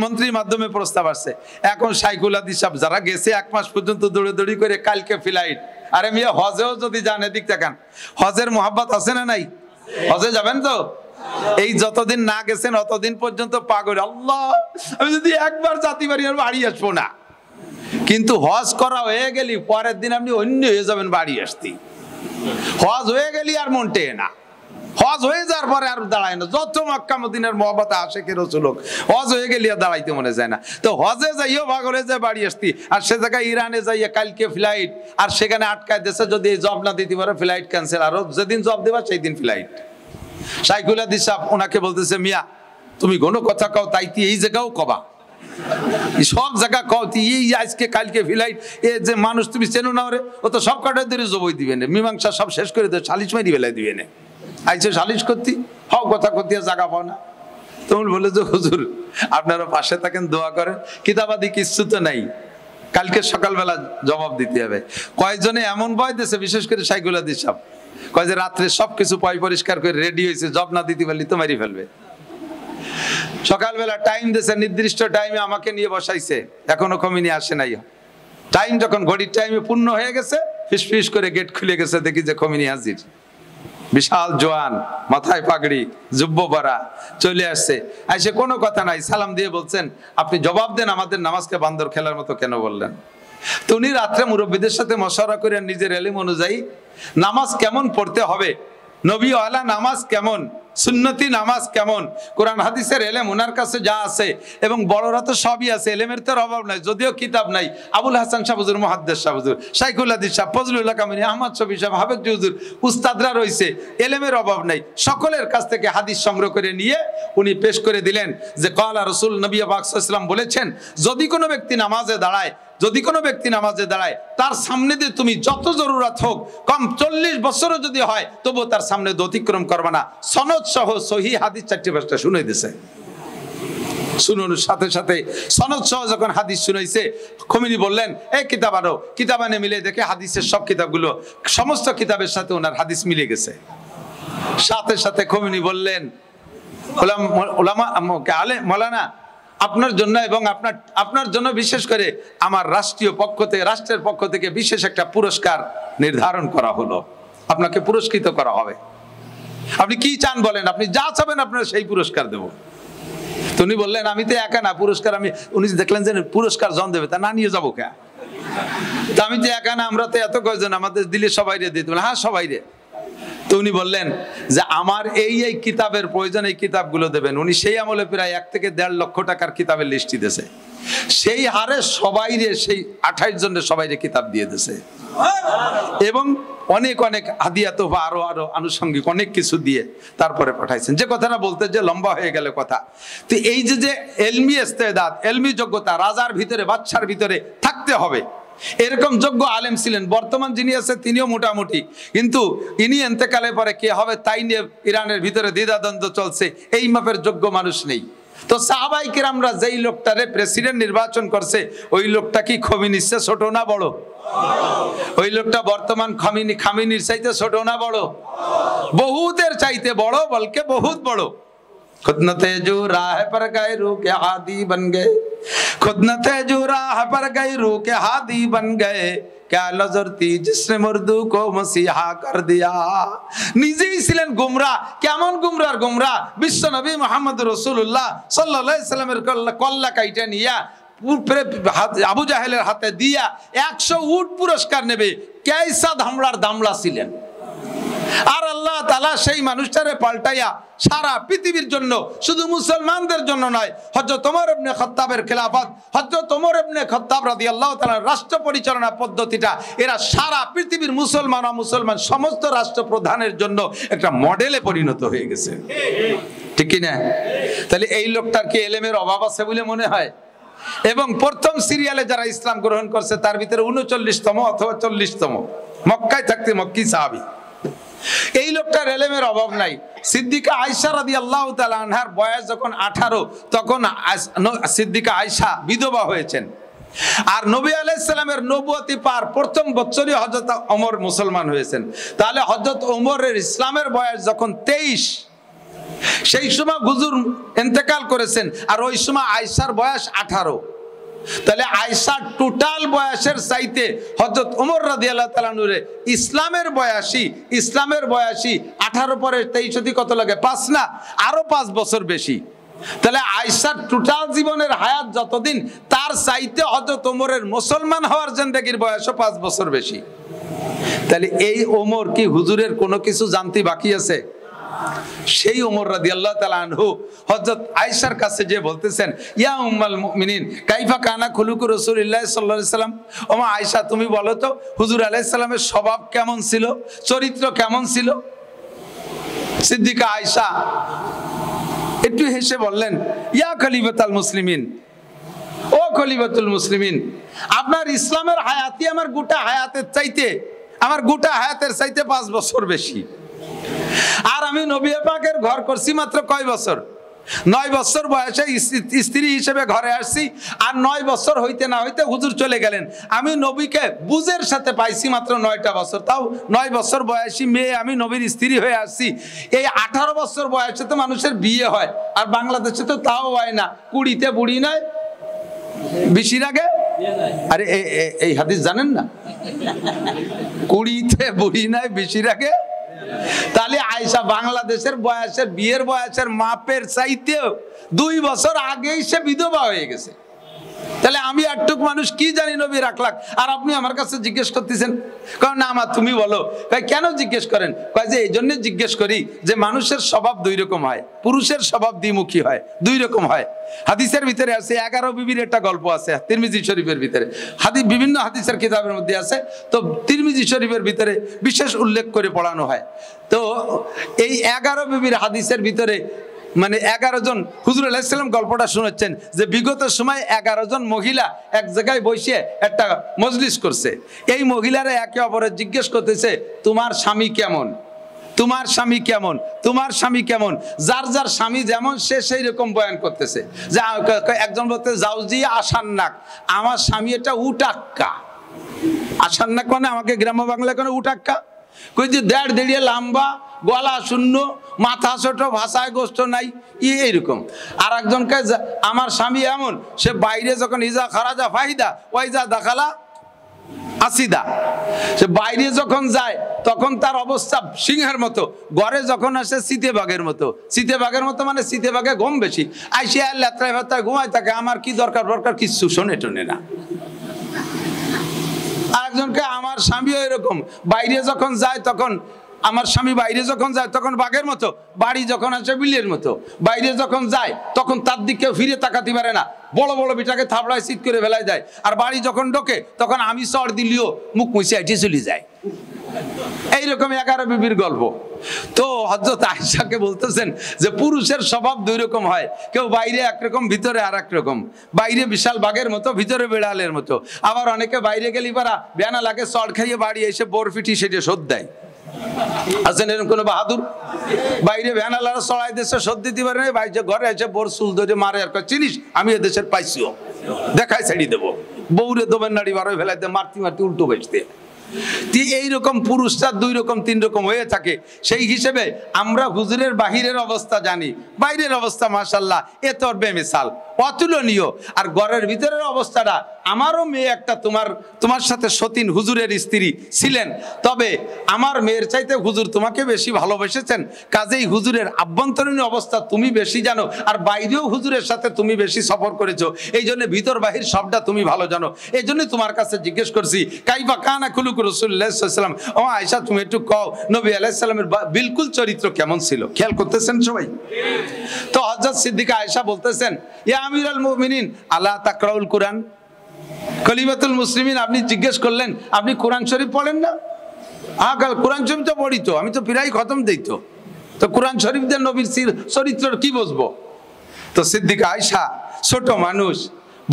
মন্ত্রীর মাধ্যমে প্রস্তাব আসছে। এখন শাইখুল হাদিস সাহেব যারা গেছে 1 মাস পর্যন্ত দৌড়ি করে কালকে ফ্লাইট। আরে মিয়া হজেও যদি যান, এদিক তাকান, হজের মোহাব্বত আছে না নাই? হজে যাবেন তো? এই যতদিন না গেছেন অতদিন পর্যন্ত পাগল, আল্লাহ আমি যদি একবার জাতি বাড়ি বাড়ি আসবো না। কিন্তু হজ করা হয়ে গেলি পরের দিন আপনি অন্য হয়ে যাবেন বাড়ি আসতে। হজ হয়ে গেলি আর মন টেয়ে না, হজ হয়ে যাওয়ার পরে আর দাঁড়ায় না। যত মক্কা মদিনার মহব্বত আশেকে রাসূল হোক, হজ হয়ে গেলে আর দাঁড়াইতে মনে যায় না। তো হজে যাইও পাগল হয়ে যায় বাড়ি আসতি, আর সে জায়গায় ইরানে যাইয়া কালকে ফ্লাইট, আর সেখানে আটকায় দেশে যদি এই জব না দিতে পারে ফ্লাইট ক্যান্সেল, আরো যেদিন জব দেবা সেই দিন ফ্লাইট। শাইখুল হাদিস সাহেব ওনাকে বলতেছে, মিয়া তুমি কোনো কথা কও তাই এই জায়গাও কবা, সব জায়গা কও এই আজকে কালকে ফ্লাইট, এ যে মানুষ তুমি চেনো না ওরে, ও তো সব কাটার ধরে জবই দিবে না, মীমাংসা সব শেষ করে দেবে, সালিশ মারি বেলায় দিবে না। আইসে সালিশ করতি, হও কথা করতে জায়গা পাও না। তখন বলে যে হুজুর আপনারা পাশে থাকেন, দোয়া করেন, কিতাবাদি কিচ্ছু তো নাই, কালকে সকালবেলা জবাব দিতে হবে। কয়েকজনে এমন ভয় দিয়েছে, বিশেষ করে শাইখুল হাদিস সাহেব কয় যে রাত্রে সবকিছু পয় পরিষ্কার করে রেডি হয়েছে, জব না দিতে পারলি তো মারি ফেলবে। সকালবেলা টাইম দিয়েছে, নির্দিষ্ট টাইমে আমাকে নিয়ে বসাইছে, এখনো কমিনি আসে নাই। টাইম যখন ঘড়ির টাইমে পূর্ণ হয়ে গেছে, ফিস ফিস করে গেট খুলে গেছে, দেখি যে কমিনি হাজির, বিশাল জোয়ান, মাথায় পাগড়ি, জুব্ব পরা, চলে আসছে। এসে কোনো কথা নাই, সালাম দিয়ে বলছেন, আপনি জবাব দেন আমাদের নামাজকে বান্দর খেলার মতো কেন বললেন? তো উনি রাত্রে মুরব্বীদের সাথে মশওয়ারা করে নিজের এলিম অনুযায়ী নামাজ কেমন পড়তে হবে, নবী ওয়ালা নামাজ কেমন, সুন্নতি নামাজ কেমন, কোরআন হাদিসের এলেম ওনার কাছে যা আছে, এবং বড়রা তো সবই আছে, এলেমের তো অভাব নাই, যদিও কিতাব নাই। আবুল হাসান শাহ হুজুর, মুহাদ্দিস শাহ হুজুর, শাইখুল হাদিস সাহেব, ফজলুল্লাহ কামিনী, আহমদ শফি সাহেব, হাফেজ হুজুর, উস্তাদরা রয়েছে, এলেমের অভাব নাই। সকলের কাছ থেকে হাদিস সংগ্রহ করে নিয়ে উনি পেশ করে দিলেন যে ক্বালা রাসূল, নবী পাক সাল্লাল্লাহু আলাইহি ওয়াসাল্লাম বলেছেন, যদি কোনো ব্যক্তি নামাজে দাঁড়ায়, তার সামনে দিয়ে তুমি যত জরুরত হোক, কম 40 বছরও যদি হয়, তবু তার সামনে অতিক্রম করবে না। সনদ সহ সহিহ হাদিস 4টি ভাষা শুনে দিয়েছে। শুনুন, সাথে সাথে সনদ সহ যখন হাদিস শুনাইছে, খমিনি বললেন, এই কিতাব আনো। কিতাব আনে মিলে দেখে হাদিসের সব কিতাবগুলো, সমস্ত কিতাবের সাথে ওনার হাদিস মিলে গেছে। সাথে সাথে খমিনি বললেন, মৌলানা আপনার জন্য এবং আপনার জন্য বিশেষ করে আমার রাষ্ট্রের পক্ষ থেকে বিশেষ একটা পুরস্কার নির্ধারণ করা হলো, আপনাকে পুরস্কৃত করা হবে। আপনি কি চান বলেন, আপনি যা চাবেন আপনার সেই পুরস্কার দেব। তো উনি বললেন, আমি তো একা না, পুরস্কার উনি দেখলেন যে পুরস্কার জন দেবে, তা না নিয়ে যাবো কে? তা আমি তো একা না, আমরা তো এত কয়জন, আমাদের দিলে সবাই রে দিতে, হ্যাঁ সবাই রে। তো উনি বললেন যে আমার এই কিতাবের প্রয়োজন, এই কিতাবগুলো দেবেন। উনি সেই আমলে প্রায় 1 থেকে 1.5 লক্ষ টাকার কিতাবের লিস্ট দিয়েছে। সেই হারে সবাইরে, সেই 28 জনের সবাইরে কিতাব দিয়ে দিয়েছে, এবং অনেক অনেক হাদিয়া তোফা আরো আনুষঙ্গিক অনেক কিছু দিয়ে তারপরে পাঠাইছেন। যে কথাটা বলতে যে লম্বা হয়ে গেলে কথা, তো এই যে এলমি ইস্তেদাদ, এলমি যোগ্যতা রাজার ভিতরে, বাদশার ভিতরে থাকতে হবে, এরকম যোগ্য আলেম ছিলেন। বর্তমান যিনি আছে তিনিও মোটামুটি, কিন্তু ইনি এন্তেকালে পরে কে হবে তাই নিয়ে ইরানের ভিতরে দ্বিধাদ্বন্দ্ব চলছে, এই মাপের যোগ্য মানুষ নেই। তো সাহাবায়ে কেরামরা যেই লোকটারে প্রেসিডেন্ট নির্বাচন করছে, ওই লোকটা কি খমিনির চেয়ে ছোট না বড়? ওই লোকটা বর্তমান খামিনির চাইতে ছোট না বড়? বহুতের চাইতে বড়, বলকে বহুত বড়। खुद न थे जो राह पर गए रू के हादी बन गए, खुद न थे जो राह पर गए रू के हादी बन गए, क्या नजर थी जिसने मुर्दू को मसीहा कर दिया। নিজেই ছিলেন গুমরাহ, কেমন গুমরাহর গুমরাহ, বিশ্ব নবী মুহাম্মদ রাসূলুল্লাহ সাল্লাল্লাহু আলাইহি সাল্লামের কল্লা কাইটা নিয়া আবু জাহেলের হাতে দিয়া 100 উট পুরস্কার নেবে, কেইসা ধামলার দামলা ছিলেন। আর আল্লাহ তাআলা সেই মানুষটারে পাল্টাইয়া সারা পৃথিবীর জন্য, শুধু মুসলমানদের জন্য নয়, হযরত ওমর ইবনে খাত্তাবের খেলাফত, হযরত ওমর ইবনে খাত্তাব রাদিয়াল্লাহু তাআলা রাষ্ট্র পরিচালনা পদ্ধতিটা, এরা সারা পৃথিবীর মুসলমান সমস্ত রাষ্ট্রপ্রধানের জন্য একটা মডেলে পরিণত হয়ে গেছে, ঠিক কি না? তাহলে এই লোকটার কি এলেমের অভাব আছে বলে মনে হয়? এবং প্রথম সিরিয়ালে যারা ইসলাম গ্রহণ করছে তার ভিতরে 39তম অথবা 40তম, মক্কায় থাকতে মক্কি সাহাবী। এই লোকটার এলেমের অভাব নাই। সিদ্দিকা আয়েশা রাদিয়াল্লাহু তাআলা আনহার বয়স যখন 18, তখন সিদ্দিকা আয়েশা বিধবা হয়েছেন। আর নবী আলাইহিস সালামের নবুয়তি পার প্রথম বছরই হযরত ওমর মুসলমান হয়েছেন। তাহলে হযরত ওমরের ইসলামের বয়স যখন 23, সেই সময় হুজুর ইন্তেকাল করেছেন, আর ওই সময় আয়েশার বয়স 18। তাহলে আয়েশা টোটাল বয়সের চাইতে হযরত ওমর রাদিয়াল্লাহু তাআলা আনহু ইসলামের বয়সী 18 পরে 23 কত লাগে 5 না আরো 5 বছর বেশি। তাহলে আয়েশার টোটাল জীবনের হায়াত যতদিন তার চাইতে হযরত ওমরের মুসলমান হওয়ার জিন্দেগির বয়সও 5 বছর বেশি। তাহলে এই ওমর কি হুজুরের কোনো কিছু জানতে বাকি আছে? সেই ওমর রাদিয়াল্লাহু তাআলা আনহু হযরত আয়েশার কাছে যে বলতেছেন, ইয়া উম্মাল মুমিনিন কাইফা কানা খুলুকু রাসূলুল্লাহ সাল্লাল্লাহু আলাইহি সাল্লাম, ওমা আয়েশা তুমি বলো তো হুজুর আলাইহিস সালামের স্বভাব কেমন ছিল, চরিত্র কেমন ছিল? সিদ্দিকা আয়েশা একটু হেসে বললেন, ইয়া খলিফাতুল মুসলিমিন, ও খলিফাতুল মুসলিমিন, আপনার ইসলামের হায়াতি আমার গোটা হায়াতের চাইতে 5 বছর বেশি। আর আমি নবী পাকের ঘর করছি মাত্র কয় বছর? 9 বছর বয়সে স্ত্রী হিসেবে ঘরে আসছি, আর 9 বছর হইতে না হইতে হুজুর চলে গেলেন। আমি নবীকে বুঝের সাথে পাইছি মাত্র 9টা বছর, তাও 9 বছর বয়সী মেয়ে আমি নবীর স্ত্রী হয়ে আসছি। এই 18 বছর বয়সে তো মানুষের বিয়ে হয়, আর বাংলাদেশে তো তাও হয় না। 20তে বুড়ি নয়, 20 আগে। আরে এই হাদিস জানেন না? 20তে বুড়ি নয়, 20 আগে। তাহলে আয়েশা বাংলাদেশের বয়সের বিয়ের বয়সের মাপের চাইতেও 2 বছর আগেই সে বিধবা হয়ে গেছে। তাহলে আমি একটুক মানুষ কি জানি নবীর আখলাক, আর আপনি আমার কাছে জিজ্ঞেস করতেছেন? কারণ না আমার তুমি বলো। কেন জিজ্ঞেস করেন? কয় যে এই জন্য জিজ্ঞেস করি যে মানুষের স্বভাব 2 রকম হয়, পুরুষের স্বভাব দ্বিমুখী হয়, 2 রকম হয়। হাদিসের ভিতরে আছে 11 বিবির একটা গল্প আছে তিরমিজি শরীফের ভিতরে, বিভিন্ন হাদিসের কিতাবের মধ্যে আছে। তো তিরমিজি শরীফের ভিতরে বিশেষ উল্লেখ করে পড়ানো হয়। তো এই 11 বিবির হাদিসের ভিতরে মানে 11 জন হুজুর আলাইহিস সালাম গল্পটা শোনাচ্ছেন যে বিগত সময় 11 জন মহিলা এক জায়গায় বসে একটা মজলিস করছে। এই মহিলারা একে অপরের জিজ্ঞেস করতেছে, তোমার স্বামী কেমন, তোমার স্বামী কেমন, তোমার স্বামী কেমন। যার যার স্বামী যেমন সে সেই রকম বয়ান করতেছে। যে একজন বলতে জাউজি আসান্নাক, আমার স্বামী এটা উটাক্কা। আসান্নাক মানে আমাকে গ্রাম্য বাংলায় কোনো উটাক্কা কই যে 1.5 দেড়িয়ে লম্বা, গলা শূন্য, মাথা ছোট, ভাষায় গোষ্ঠ নাই, এইরকম। আর একজনকে আমার স্বামী এমন, সে বাইরে যখন ইজা খারাজা ফাহিদা ওয়াইজা দাখালা আসিদা, সে বাইরে যখন যায় তখন তার অবস্থা সিংহের মতো, ঘরে যখন আসে চিতেবাঘের মতো। চিতেবাঘের মতো মানে চিতেবাঘে ঘুম বেশি, আইসে আর লেত্রায় ভেত্রায় ঘুমায় থাকে, আমার কি দরকার কিচ্ছু শোনে টোনে না। আরেকজনকে আমার স্বামীও এরকম, বাইরে যখন যায় তখন আমার স্বামী বাইরে যখন যায় তখন বাঘের মতো, বাড়ি যখন আসে বিলের মতো। বাইরে যখন যায় তখন তার দিকে ফিরে তাকাতে পারে না, বড় বড় বিটাকে থাবড়ায় চিৎ করে ফেলায় যায়। আর বাড়ি যখন ঢোকে তখন আমি চড় দিলিও মুখ মুছে আইটে চলে যায়। এইরকম 11 বিবির গল্প। তো হযরত আয়েশাকে বলতেছেন যে পুরুষের স্বভাব 2 রকম হয়, কেউ বাইরে একরকম ভিতরে আর এক রকম। বাইরে বিশাল বাঘের মতো, ভিতরে বিড়ালের মতো। আবার অনেকে বাইরে গেলি পারা বেনা লাগে, চড় খাইয়ে বাড়ি এসে বরফিটি সেটে শোধ দেয়। আছেন এরকম কোনো বাহাদুর? বাইরে ভ্যানালারা চড়াই দেশে শোধ দিতে পারে না, বাইরে ঘরে এসে বোর চুল ধরে মারে আর চিনিস আমি এদেশের পাইছিও, দেখাই ছেড়ে দেবো, বউরে দোবেন নাড়ি বারো ফেলাইতে মারতে মারতে উল্টো বেচতে। এইরকম পুরুষরা 2 রকম 3 রকম হয়ে থাকে। সেই হিসেবে আমরা হুজুরের বাহিরের অবস্থা জানি, বাইরের অবস্থা মাশাআল্লাহ এ তোর বেমিসাল, অতুলনীয়। আর ঘরের ভিতরের অবস্থাটা, আমারও মেয়ে একটা তোমার সাথে সতীন হুজুরের স্ত্রী ছিলেন, তবে আমার মেয়ের চাইতে হুজুর তোমাকে বেশি ভালোবেসেছেন, কাজেই হুজুরের আভ্যন্তরীণ অবস্থা তুমি বেশি জানো, আর বাইরেও হুজুরের সাথে তুমি বেশি সফর করেছো, এই জন্য ভিতর বাহির সবটা তুমি ভালো জানো। এই জন্য তোমার কাছে জিজ্ঞেস করছি কাইফা কানা খুলুক রাসূলুল্লাহ সাল্লাল্লাহু আলাইহি ওয়াসাল্লাম। ও আয়েশা তুমি একটু কও নবী আলাইহিস সালামের বিলকুল চরিত্র কেমন ছিল, খেয়াল করতেছেন সবাই? তো হযরত সিদ্দিকা আয়েশা বলতেছেন, ইয়া আমিরুল মুমিনিন আলা তাকরাউল কুরআন, খলিফাতুল মুসলিমিন আপনি জিজ্ঞেস করলেন আপনি কোরআন শরীফ পড়েন না? কোরআন শরীফ তো পড়ি, তো আমি তো প্রায় খতম দেই, তো কোরআন শরীফ দিয়ে নবীর চরিত্র কি বুঝবো? তো সিদ্দিকা আয়েশা ছোট মানুষ,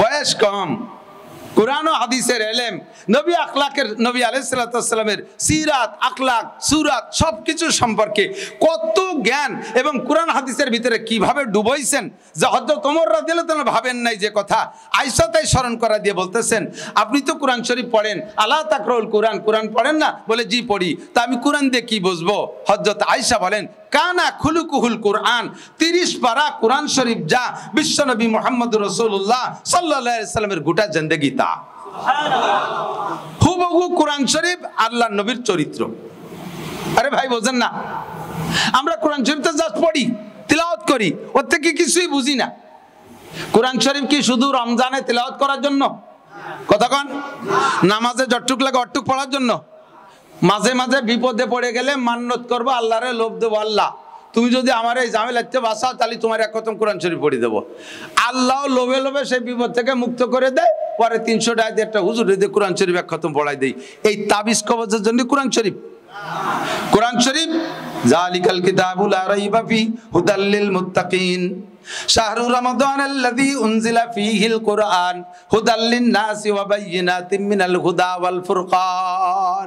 বয়স কম, কোরআন ও হাদিসের এলেম, নবী আখলাকের, নবী আলাইহিস সালাতু ওয়াস সালামের সিরাত, আখলাক, সুরাত সবকিছু সম্পর্কে কত জ্ঞান, এবং কোরআন হাদিসের ভিতরে কিভাবে ডুবাইছেন যে হযরত ওমর রাদিয়াল্লাহু তাআলা ভাবেন নাই যে কথা। আয়েশা তাই স্মরণ করা দিয়ে বলতেছেন, আপনি তো কোরআন শরীফ পড়েন, আলা তাকরাউল কোরআন, কোরআন পড়েন না? বলে জি পড়ি। তা আমি কোরআন দিয়ে কি বুঝবো? হযরত আয়েশা বলেন, কানা খুলুকুহুল কোরআন। 30 পারা কোরআন শরীফ যা বিশ্বনবী মুহাম্মদ রাসূলুল্লাহ সাল্লাল্লাহু আলাইহি সাল্লামের গোটা জিন্দেগি তা। হুবহু কোরআন শরীফ আল্লাহর নবীর চরিত্র। আরে ভাই বোঝেন না, আমরা কোরআন শরীফটা জাস্ট পড়ি, তিলাওয়াত করি, ওর থেকে কিছুই বুঝি না। কোরআন শরীফ কি শুধু রমজানে তিলাওয়াত করার জন্য? কতক্ষণ নামাজে যতটুক লাগে অতটুক পড়ার জন্য? মাঝে মাঝে বিপদে পড়ে গেলে মান্নত করবো, আল্লাহরে লোভ দেবো, আল্লাহ তুমি যদি আমার এই ঝামেলাতে বাঁচাও তাহলে তোমার এক খতম কোরআন শরীফ পড়ে দেবো। আল্লাহ লোভে লোভে সেই বিপদ থেকে মুক্ত করে দেয়, পরে 300 টাকা দিয়ে একটা হুজুর দিয়ে কোরআন শরীফ এক খতম পড়াই দেয়। এই তাবিজ কবজের জন্য কোরআন শরীফ। কোরআন শরীফ যালিকাল কিতাবু লা রাইবা ফি হুদাল লিল মুত্তাকিন শাহরু রমাদানাল্লাযী উনজিলা ফীহিল কুরআন হুদাল লিন-নাসি ওয়া বায়্যিনাতিম মিনাল হুদা ওয়াল ফুরকান।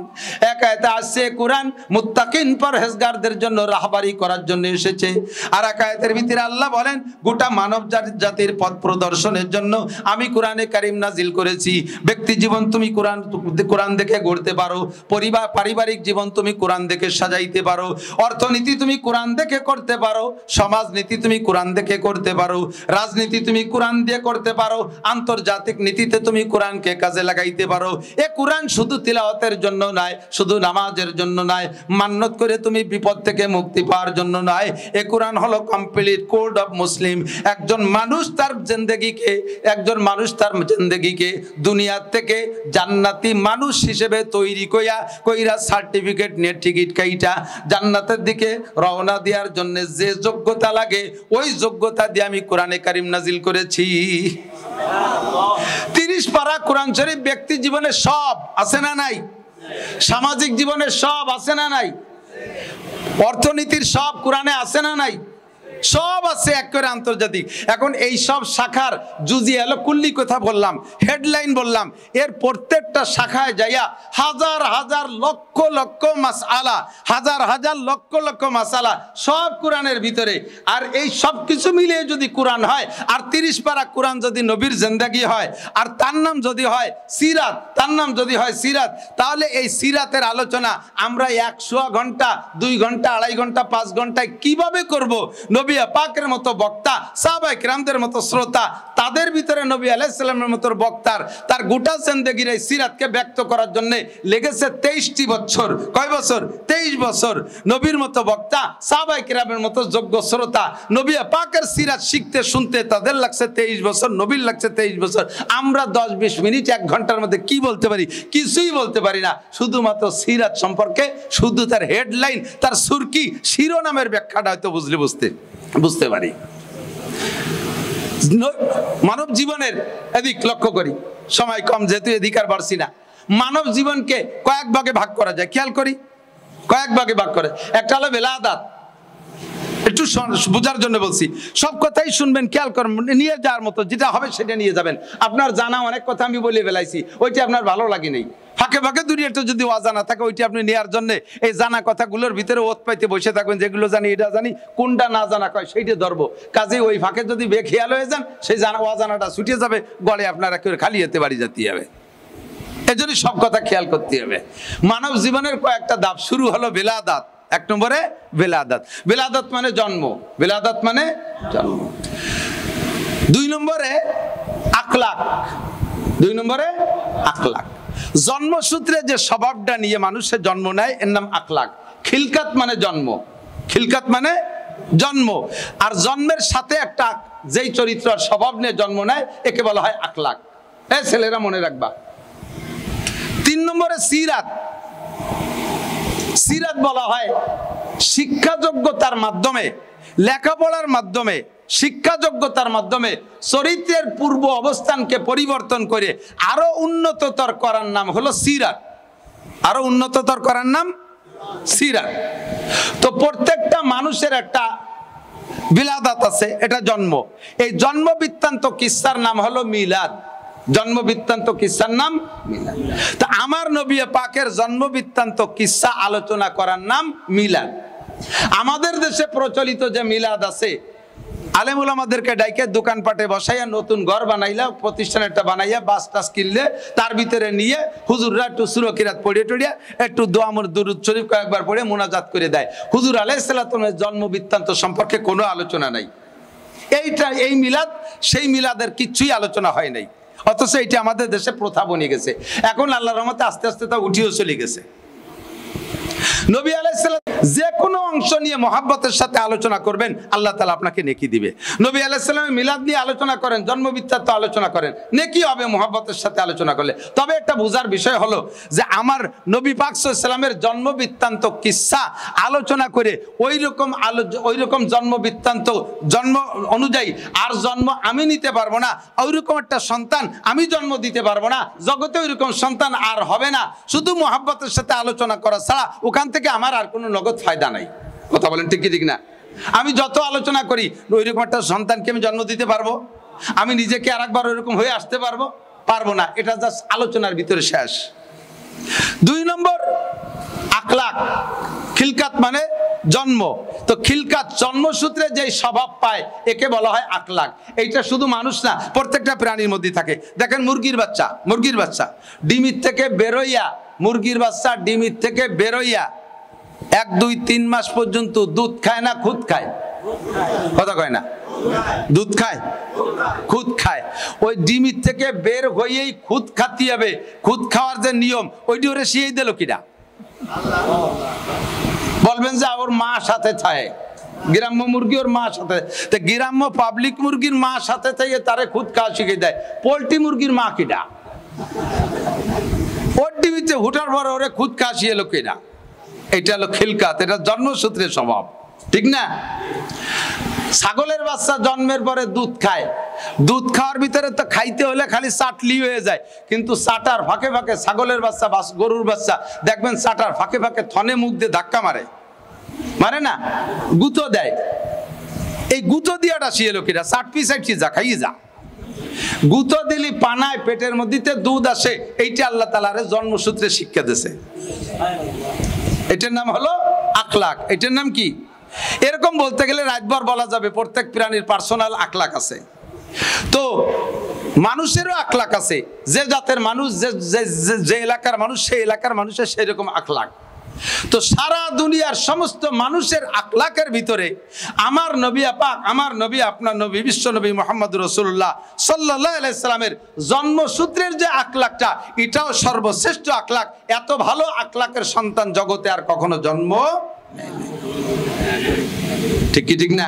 এক আয়াতে আছে কোরআন মুত্তাকিন পরহেজগারদের জন্য রাহবারি করার জন্য এসেছে, আর এক আয়াতের ভিতরে আল্লাহ বলেন গোটা মানব জাতির পথ প্রদর্শনের জন্য আমি কোরআনে কারীম নাজিল করেছি। ব্যক্তি জীবন তুমি কোরআন দেখে গড়তে পারো, পরিবার পারিবারিক জীবন তুমি কোরআন দেখে সাজাইতে পারো, অর্থনীতি তুমি কোরআন দেখে করতে পারো, সমাজনীতি তুমি কোরআন দেখে করতে পারো, রাজনীতি তুমি কোরআন দিয়ে করতে পারো, আন্তর্জাতিক নীতিতে তুমি কোরআনকে কাজে লাগাইতে পারো। এ কোরআন শুধু তিলাওয়াতের জন্য নয়, শুধু নামাজের জন্য নয়, মান্নত করে তুমি বিপদ থেকে মুক্তি পাওয়ার জন্য নয়। এ কোরআন হলো কমপ্লিট কোড অফ মুসলিম। একজন মানুষ তার জিন্দেগিকে দুনিয়ার থেকে জান্নাতি মানুষ হিসেবে তৈরি কইরা সার্টিফিকেট নিয়ে টিকিট কাইটা জান্নাতের দিকে রওনা দেওয়ার জন্য যে যোগ্যতা লাগে ওই যোগ্যতা দিয়ে আমি কোরআনে কারীম নাজিল করেছি। 30 পারা কোরআন শরীফ ব্যক্তি জীবনে সব আছে না নাই? সামাজিক জীবনে সব আছে না নাই? অর্থনীতির সব কোরআনে আছে না নাই? সব আছে এক করে আন্তর্জাতিক। এখন এই সব শাখার জুজি এলো কুল্লি কথা বললাম, হেডলাইন বললাম, এর প্রত্যেকটা শাখায় যাইয়া হাজার হাজার লক্ষ লক্ষ মাসআলা, হাজার হাজার লক্ষ লক্ষ মাসআলা সব কোরআনের ভিতরে। আর এই সব কিছু মিলিয়ে যদি কোরআন হয়, আর 30 পারা কোরআন যদি নবীর জিন্দেগি হয়, আর তার নাম যদি হয় সিরাত, তাহলে এই সিরাতের আলোচনা আমরা 100 ঘন্টা, 2 ঘন্টা, 2.5 ঘন্টা, 5 ঘন্টায় কিভাবে করব? নবী পাকের মতো বক্তা, সাহাবায়ে কেরামদের মতো শ্রোতা, তাদের ভিতরে নবী আলাইহিস সালামের মতো বক্তার তার গোটা জিন্দেগির এই সিরাতকে ব্যক্ত করার জন্য লেগেছে 23টি বছর। কয় বছর? 23 বছর। নবীর মতো বক্তা, সাহাবায়ে কেরামের মতো যোগ্য শ্রোতা, নবী পাকের সিরাত শিখতে শুনতে তাদের লাগছে 23 বছর, নবীর লাগছে 23 বছর। আমরা 10-20 মিনিট, 1 ঘন্টার মধ্যে কি বলতে পারি? কিছুই বলতে পারি না। শুধুমাত্র সিরাত সম্পর্কে শুধু তার হেডলাইন, তার সুরকি, শিরোনামের ব্যাখ্যাটা হয়তো বুঝতে পারি। মানব জীবনের এদিক লক্ষ্য করি, সময় কম যেহেতু এদিক আর বাড়ছি না। মানব জীবনকে কয়েক ভাগে ভাগ করা যায়, খেয়াল করি, কয়েক ভাগে ভাগ করে। একটা হলো বেলাদাত, একটু বোঝার জন্য বলছি, সব কথাই শুনবেন, খেয়াল করবেন, নিয়ে যাওয়ার মতো যেটা হবে সেটা নিয়ে যাবেন। আপনার জানা অনেক কথা আমি বলে ফেলাইছি, ওইটা আপনার ভালো লাগে নেই, ফাঁকে ফাঁকে দুনিয়াটা যদি অজানা থাকে ওইটা আপনি নেওয়ার জন্য এই জানা কথাগুলোর ভিতরে ওত পাইতে বসে থাকবেন, যেগুলো জানি এটা জানি, কোনটা না জানা কয় সেইটা ধরবো। কাজে ওই ফাঁকে যদি বেখেয়াল হয়ে যান, সেই অজানাটা ছুটে যাবে, গড়ে আপনারা কেউ খালি যেতে বাড়ি যেতে হবে। এই জন্য সব কথা খেয়াল করতে হবে। মানব জীবনের কয়েকটা ধাপ। শুরু হলো বেলাদাত। 1 নম্বরে বেলাদাত। বেলাদাত মানে জন্ম, বেলাদাত মানে জন্ম। 2 নম্বরে আখলাক, 2 নম্বরে আখলাক। জন্মসূত্রে যে স্বভাবটা নিয়ে মানুষের জন্ম নেয় এর নাম আখলাক। খিলকাত মানে জন্ম, খিলকাত মানে জন্ম। আর জন্মের সাথে একটা যেই চরিত্র আর স্বভাব নিয়ে জন্ম নেয় একে বলা হয় আখলাক। এই ছেলেরা মনে রাখবা। 3 নম্বরে সিরাত। সিরাত বলা হয় শিক্ষা যোগ্যতার মাধ্যমে, লেখাপড়ার মাধ্যমে, শিক্ষা যোগ্যতার মাধ্যমে চরিত্রের পূর্ব অবস্থানকে পরিবর্তন করে আরো উন্নততর করার নাম হলো সিরাত। আরো উন্নততর করার নাম সিরাত। তো প্রত্যেকটা মানুষের একটা বিলাদাত আছে, এটা জন্ম। এই জন্ম বৃত্তান্ত কিস্সার নাম হলো মিলাদ। জন্ম বৃত্তান্ত কিস্সার নাম মিলাদ। তো আমার নবী পাকের জন্ম বৃত্তান্ত কিস্সা আলোচনা করার নাম মিলাদ। আমাদের দেশে প্রচলিত যে মিলাদ আছে আলেম ওলামাদেরকে ডাইকে দোকানপাটে বসাইয়া নতুন ঘর বানাইলা, প্রতিষ্ঠান একটা বানাইয়া, বাস টাস কিনলে তার ভিতরে নিয়ে হুজুররা একটু সূরা কিরাত পড়িয়ে টড়িয়ে একটু দোয়া দুরূদ শরীফ কয়েকবার পড়ে মোনাজাত করে দেয়। হুজুর আলাইহিস সালামের জন্ম বৃত্তান্ত সম্পর্কে কোনো আলোচনা নাই। এই মিলাদ সেই মিলাদের কিচ্ছুই আলোচনা হয় নাই, অথচ এইটা আমাদের দেশে প্রথা বনে গেছে। এখন আল্লাহর রহমতে আস্তে আস্তে তা উঠিয়েও চলে গেছে। নবী আলাইহিস সালাম যে কোনো অংশ নিয়ে মহাব্বতের সাথে আলোচনা করবেন, আল্লাহ তাআলা আপনাকে নেকি দিবে। নবী আলাইহিস সালামের মিলাদ নিয়ে আলোচনা করেন, জন্ম বৃত্তান্ত আলোচনা করেন, নেকি হবে মহাব্বতের সাথে আলোচনা করলে। তবে একটা বোঝার বিষয় হলো যে আমার নবী পাক সাল্লাল্লাহু আলাইহি ওয়াসাল্লামের জন্ম বৃত্তান্ত কিসসা আলোচনা করে ওই রকম জন্ম বৃত্তান্ত জন্ম অনুযায়ী আর জন্ম আমি নিতে পারবো না, ওইরকম একটা সন্তান আমি জন্ম দিতে পারবো না, জগতে ওইরকম সন্তান আর হবে না। শুধু মহাব্বতের সাথে আলোচনা করা ছাড়া ওখান থেকে আমার আর কোনো নগদ ফায়দা নাই। কথা বলেন ঠিক কি ঠিক না? আমি যত আলোচনা করি ওইরকম একটা সন্তানকে আমি জন্ম দিতে পারবো? আমি নিজেকে আর একবার ওইরকম হয়ে আসতে পারবো না। এটা জাস্ট আলোচনার ভিতরে শেষ। 2 নম্বর আখলাক। খিলকাত মানে জন্ম। তো খিলকাত জন্মসূত্রে যে স্বভাব পায় একে বলা হয় আখলাক। এইটা শুধু মানুষ না, প্রত্যেকটা প্রাণীর মধ্যে থাকে। দেখেন মুরগির বাচ্চা ডিমির থেকে বেরোইয়া, মুরগির বাচ্চা ডিমির থেকে বেরোইয়া 1, 2, 3 মাস পর্যন্ত দুধ খায় না খুদ খায়? কথা কয় না? দুধ খায়, খুদ খায়। ওই ডিমির থেকে বের হয়েই খুদ খাতে হবে। খুদ খাওয়ার যে নিয়ম ওইটি ওরে শিখিয়ে দিল কিনা? বলবেন যে ওর মা সাথে থাকে, গ্রাম্য মুরগি ওর মা সাথে, তো গ্রাম্য পাবলিক মুরগির মা সাথে থেকে তারে খুদ খাওয়া শিখিয়ে দেয়। পোল্ট্রি মুরগির মা কিনা? ওর ডিমিতে হুটার পর ওরে খুদ খাওয়া শিখে এলো কিনা? এটা হলো খিলকাত, এটা জন্মসূত্রের স্বভাব, ঠিক না? ছাগলের বাচ্চা জন্মের পরে দুধ খায়। দুধ খাওয়ার ভিতরে তো খাইতে হলে খালি চাটলি হয়ে যায়, কিন্তু চাটার ফাঁকে ফাঁকে ছাগলের বাচ্চা গরুর বাচ্চা দেখবেন চাটার ফাঁকে ফাঁকে থনে মুখ দিয়ে ধাক্কা মারে না, গুঁতো দেয়। এই গুঁতো দিয়াটা শিয়ে লোকেরা চাটপি চাটপি যা খাইয়ে যা। গুঁতো দিলি পানায় পেটের মধ্যে দুধ আসে, এইটা আল্লাহ তাআলার জন্মসূত্রে শিক্ষা দিয়েছে। এটার নাম হলো আখলাক। এটার নাম কি? এরকম বলতে গেলে রাতভর বলা যাবে। প্রত্যেক প্রাণীর পার্সোনাল আখলাক আছে। তো মানুষেরও আখলাক আছে। যে জাতের মানুষ, যে এলাকার মানুষ, সেই এলাকার মানুষের সেই রকম আখলাক। তো সারা দুনিয়ার সমস্ত মানুষের আখলাকের ভিতরে আমার নবী পাক, আমার নবী, আপনার নবী, বিশ্ব নবী মুহাম্মদুর রাসূলুল্লাহ সাল্লাল্লাহু আলাইহি সাল্লামের জন্মসূত্রের যে আখলাকটা, এটাও সর্বশ্রেষ্ঠ আখলাক। এত ভালো আখলাকের সন্তান জগতে আর কখনো জন্ম নেয়নি। ঠিক কি ঠিক না?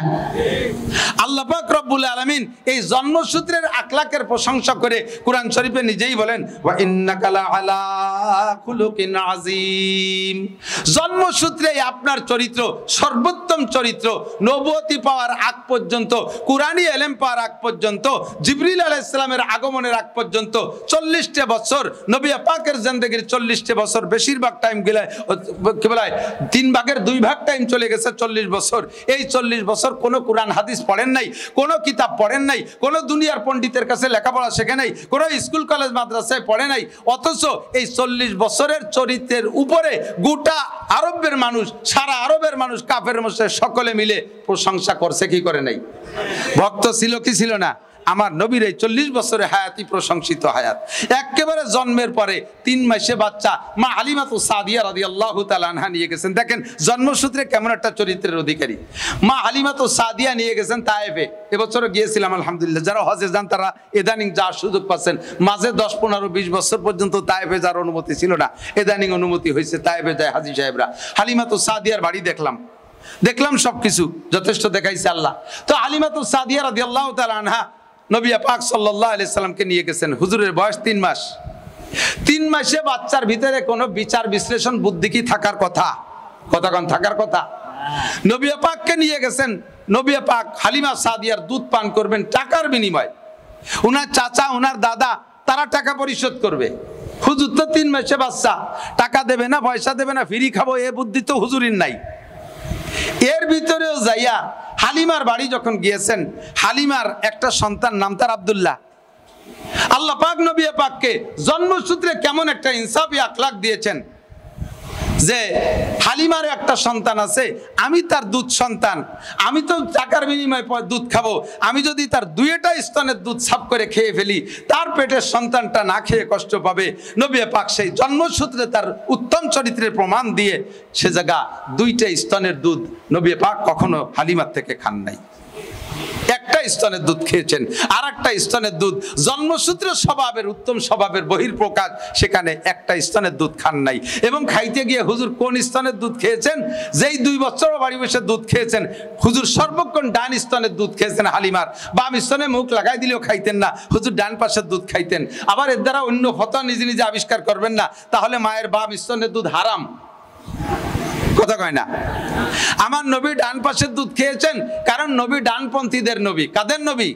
আল্লাহ পাক রব্বুল আলামিন এই জন্মসূত্রের আখলাকের প্রশংসা করে কুরআন শরীফে নিজেই বলেন, ওয়া ইন্নাকা লাআলা খুলুকিন আযীম। জন্মসূত্রে আপনার চরিত্র সর্বোত্তম চরিত্র। নবুয়তি পাওয়ার আগ পর্যন্ত, কুরআনি ইলম পাওয়ার আগ পর্যন্ত, জিবরিল আলাইহিস সালামের আগমনের আগ পর্যন্ত 40টা বছর নবী পাকের জিন্দেগীর 40টা বছর, বেশিরভাগ টাইম গেলে কি বলে 3 ভাগের 2 ভাগ টাইম চলে গেছে 40 বছর। এই 40 বছর কোনো কোরআন হাদিস পড়েন নাই, কোনো কিতাব পড়েন নাই, কোনো দুনিয়ার পণ্ডিতের কাছে লেখাপড়া শেখে নাই, কোনো স্কুল কলেজ মাদ্রাসায় পড়ে নাই। অথচ এই 40 বছরের চরিত্রের উপরে গোটা আরবের মানুষ, সারা আরবের মানুষ, কাফের মুশরিক সকলে মিলে প্রশংসা করছে কি করে নাই? ভক্ত ছিল কি ছিল না? আমার নবীর এই 40 বছরের হায়াতি প্রশংসিত হায়াত। একেবারে জন্মের পরে 3 মাসে বাচ্চা মা হালিমাতু সাদিয়া রাদিয়াল্লাহু তাআলা আনহা নিয়ে গেছেন। দেখেন জন্মসূত্রে কেমন একটা চরিত্রের অধিকারী। মা হালিমাতু সাদিয়া নিয়ে গেছেন তায়েফে। এবছরও গিয়েছিলাম আলহামদুলিল্লাহ। যারা হজে যান তারা ইদানিং যাওয়ার সুযোগ পাচ্ছেন। মাঝে 10, 15, 20 বছর পর্যন্ত তায়েফে যাওয়ার অনুমতি ছিল না, ইদানিং অনুমতি হয়েছে। তায়েফে যায় হাজী সাহেবরা। হালিমাতু সাদিয়ার বাড়ি দেখলাম সবকিছু যথেষ্ট দেখাইছে আল্লাহ। তো হালিমাতু সাদিয়া রাদিয়াল্লাহু তাআলা আনহা নবী পাক সাল্লাল্লাহু আলাইহি সাল্লামকে নিয়ে গেছেন। হুজুরের বয়স 3 মাস। 3 মাসে বাচ্চার ভিতরে কোনো বিচার বিশ্লেষণ বুদ্ধি কি থাকার কথা? কতক্ষণ থাকার কথা? নবী পাককে নিয়ে গেছেন। নবী পাক হালিমা সাদিয়ার দুধ পান করবেন টাকার বিনিময়ে। ওনার চাচা, ওনার দাদা তারা টাকা পরিশোধ করবে। হুজুর তো 3 মাসে বাচ্চা, টাকা দেবে না, পয়সা দেবে না, ফ্রি খাবো, এ বুদ্ধি তো হুজুরির নাই। এর ভিতরেও যাইয়া হালিমার বাড়ি যখন গিয়েছেন, হালিমার একটা সন্তান, নাম তার আব্দুল্লাহ। আল্লাহ পাক নবী পাককে জন্মসূত্রে কেমন একটা ইনসাফি আখলাক দিয়েছেন। যে হালিমার একটা সন্তান আছে, আমি তার দুধ সন্তান, আমি তো টাকার বিনিময়ে দুধ খাবো, আমি যদি তার দুইটা স্তনের দুধ সাফ করে খেয়ে ফেলি, তার পেটের সন্তানটা না খেয়ে কষ্ট পাবে। নবী পাক সেই জন্মসূত্রে তার উত্তম চরিত্রের প্রমাণ দিয়ে সে জায়গা দুইটা স্তনের দুধ নবী পাক কখনো হালিমার থেকে খান নাই। একটা স্তনের দুধ খেয়েছেন, আর একটা স্তনের দুধ জন্মসূত্রে স্বভাবের উত্তম স্বভাবের বহির্প্রকাশ, সেখানে একটা স্তনের দুধ খান নাই। এবং খাইতে গিয়ে হুজুর কোন স্তনের দুধ খেয়েছেন? যেই 2 বছর বাড়ি বসে দুধ খেয়েছেন, হুজুর সর্বক্ষণ ডান স্তনের দুধ খেয়েছেন হালিমার। বাম স্তনে মুখ লাগাই দিলেও খাইতেন না, হুজুর ডান পাশের দুধ খাইতেন। আবার এর দ্বারা অন্য ফতোয়া নিজে নিজে আবিষ্কার করবেন না, তাহলে মায়ের বাম স্তনের দুধ হারাম। কথা কয় না? আমার নবী ডান পাশের দুধ খেয়েছেন, কারণ নবী ডানপন্থীদের নবী। কাদের নবী?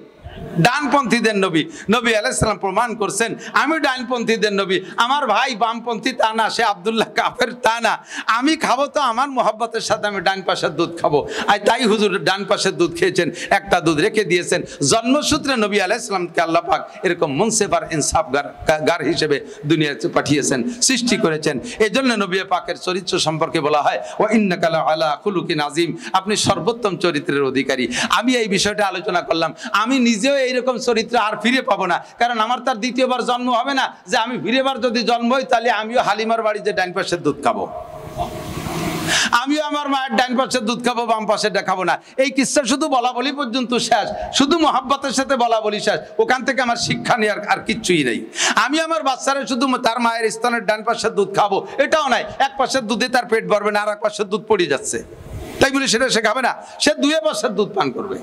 ডানপন্থীদের নবী। নবী আলাইহিস সালাম প্রমাণ করছেন আমি ডানপন্থীদের নবী। আমার ভাই বামপন্থী তা না, সে আব্দুল্লাহ কাফের তা না, আমি খাবো তো আমার মোহাব্বতের সাথে আমি ডান পাশের দুধ খাবো। আর তাই হুজুর ডান পাশের দুধ খেয়েছেন, একটা দুধ রেখে দিয়েছেন। জন্মসূত্রে নবী আলাইহিস সালামকে আল্লাহ পাক এরকম মুনসিফ আর ইনসাফগার হিসেবে দুনিয়াতে পাঠিয়েছেন, সৃষ্টি করেছেন। এই জন্য নবী পাকের চরিত্র সম্পর্কে বলা হয় ওয়া ইন্নাকা আলা খুলুকিন আযীম, আপনি সর্বোত্তম চরিত্রের অধিকারী। আমি এই বিষয়টা আলোচনা করলাম, আমি নিজেও এইরকম চরিত্র আর ফিরে পাবো না, কারণ আমার তার দ্বিতীয়বার জন্ম হবে না যে আমি ফিরেবার যদি জন্ম হই তাহলে আমিও হালিমার বাড়িতে ডান পাশের দুধ খাবো, আমিও আমার মায়ের ডান পাশের দুধ খাবো, বাম পাশেরটা খাবো না। এই কিসসা শুধু বলা বলি পর্যন্ত শেষ, শুধু মহাব্বতের সাথে বলা বলি শেষ, ওখান থেকে আমার শিক্ষা নেওয়ার আর কিচ্ছুই নেই। আমি আমার বাচ্চারা শুধু তার মায়ের স্তনের ডান পাশের দুধ খাবো এটাও নাই, এক পাশের দুধে তার পেট ভরবে না, আর এক পাশের দুধ পড়ে যাচ্ছে, তাই বলে সেটা সে খাবে না, সে 2 পাশের দুধ পান করবে।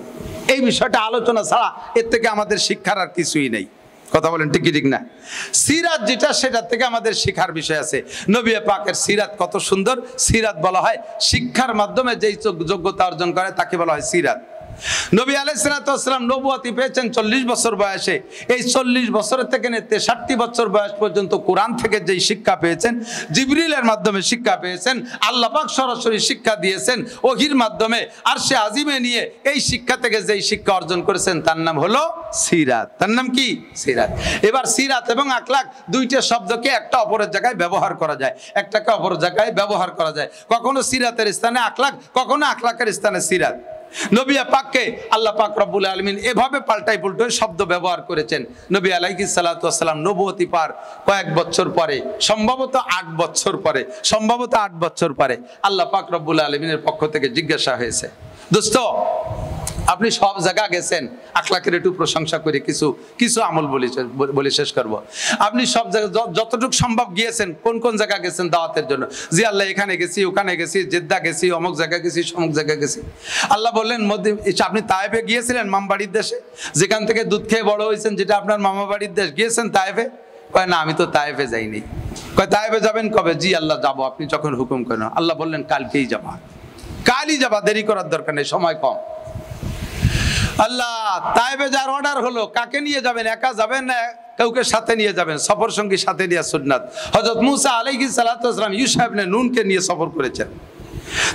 এই বিষয়টা আলোচনা ছাড়া এর থেকে আমাদের শিক্ষার আর কিছুই নেই। কথা বলেন ঠিক কি ঠিক না? সিরাত যেটা, সেটার থেকে আমাদের শিক্ষার বিষয় আছে। নবী পাকের সিরাত কত সুন্দর। সিরাত বলা হয় শিক্ষার মাধ্যমে যেই যোগ্যতা অর্জন করে তাকে বলা হয় সিরাত। নবী আলাইহিস সালাতু ওয়াস সালাম নবুয়তি পেয়েছেন 40 বছর বয়সে। এই 40 বছরের থেকে 63 বছর বয়স পর্যন্ত কোরআন থেকে যেই শিক্ষা পেয়েছেন, জিবরিলের মাধ্যমে শিক্ষা পেয়েছেন, আল্লাহ পাক সরাসরি শিক্ষা দিয়েছেন ওহীর মাধ্যমে, আরশে আজিমে নিয়ে এই শিক্ষা থেকে যেই শিক্ষা অর্জন করেছেন তার নাম হলো সিরাত। তার নাম কি? সিরাত। এবার সিরাত এবং আখলাক দুইটা শব্দকে একটা অপরের জায়গায় ব্যবহার করা যায়, একটাকে অপরের জায়গায় ব্যবহার করা যায়। কখনো সিরাতের স্থানে আখলাক, কখনো আখলাকের স্থানে সিরাত। নবী পাককে আল্লাহ পাক রব্বুল আলামিন এভাবে পাল্টাই পুল্টাই শব্দ ব্যবহার করেছেন। নবী আলাইহিস সালাতু ওয়াস সালাম নবুয়তি পার কয়েক বছর পরে, সম্ভবত 8 বছর পরে আল্লাহ পাক রব্বুল আলামিনের পক্ষ থেকে জিজ্ঞাসা হয়েছে, দোস্ত আপনি সব জায়গা গেছেন, আখলাকের একটু প্রশংসা করে কিছু আমল বলে শেষ করব। আপনি সব জায়গায় যতটুকু সম্ভব গিয়েছেন, কোন কোন জায়গা গেছেন দাওয়াতের জন্য? জি আল্লাহ এখানে গেছি, ওখানে গেছি, জেদ্দা গেছি, অমুক জায়গা গেছি, সমুক জায়গা গেছি। আল্লাহ বললেন আপনি তায়েফে গিয়েছিলেন, মামাবাড়ির দেশে, যেখান থেকে দুধ খেয়ে বড় হয়েছেন, যেটা আপনার মামাবাড়ির দেশ, গিয়েছেন তায়েফে? কয় না, আমি তো তায়েফে যাইনি। কয় তায়েফে যাবেন কবে? জি আল্লাহ যাবো, আপনি যখন হুকুম করেন। আল্লাহ বললেন কালকেই যাবা, দেরি করার দরকার নেই, সময় কম। আল্লাহ তায়েফে যাওয়ার অর্ডার হলো, কাকে নিয়ে যাবেন? একা যাবেন না কাউকে সাথে নিয়ে যাবেন? সফর সঙ্গী সাথে নিয়ে সুন্নাত। হযরত মুসা আলাইহিস সালাতু ওয়াস সালাম ইউসা ইবনে নুনকে নিয়ে সফর করেছেন,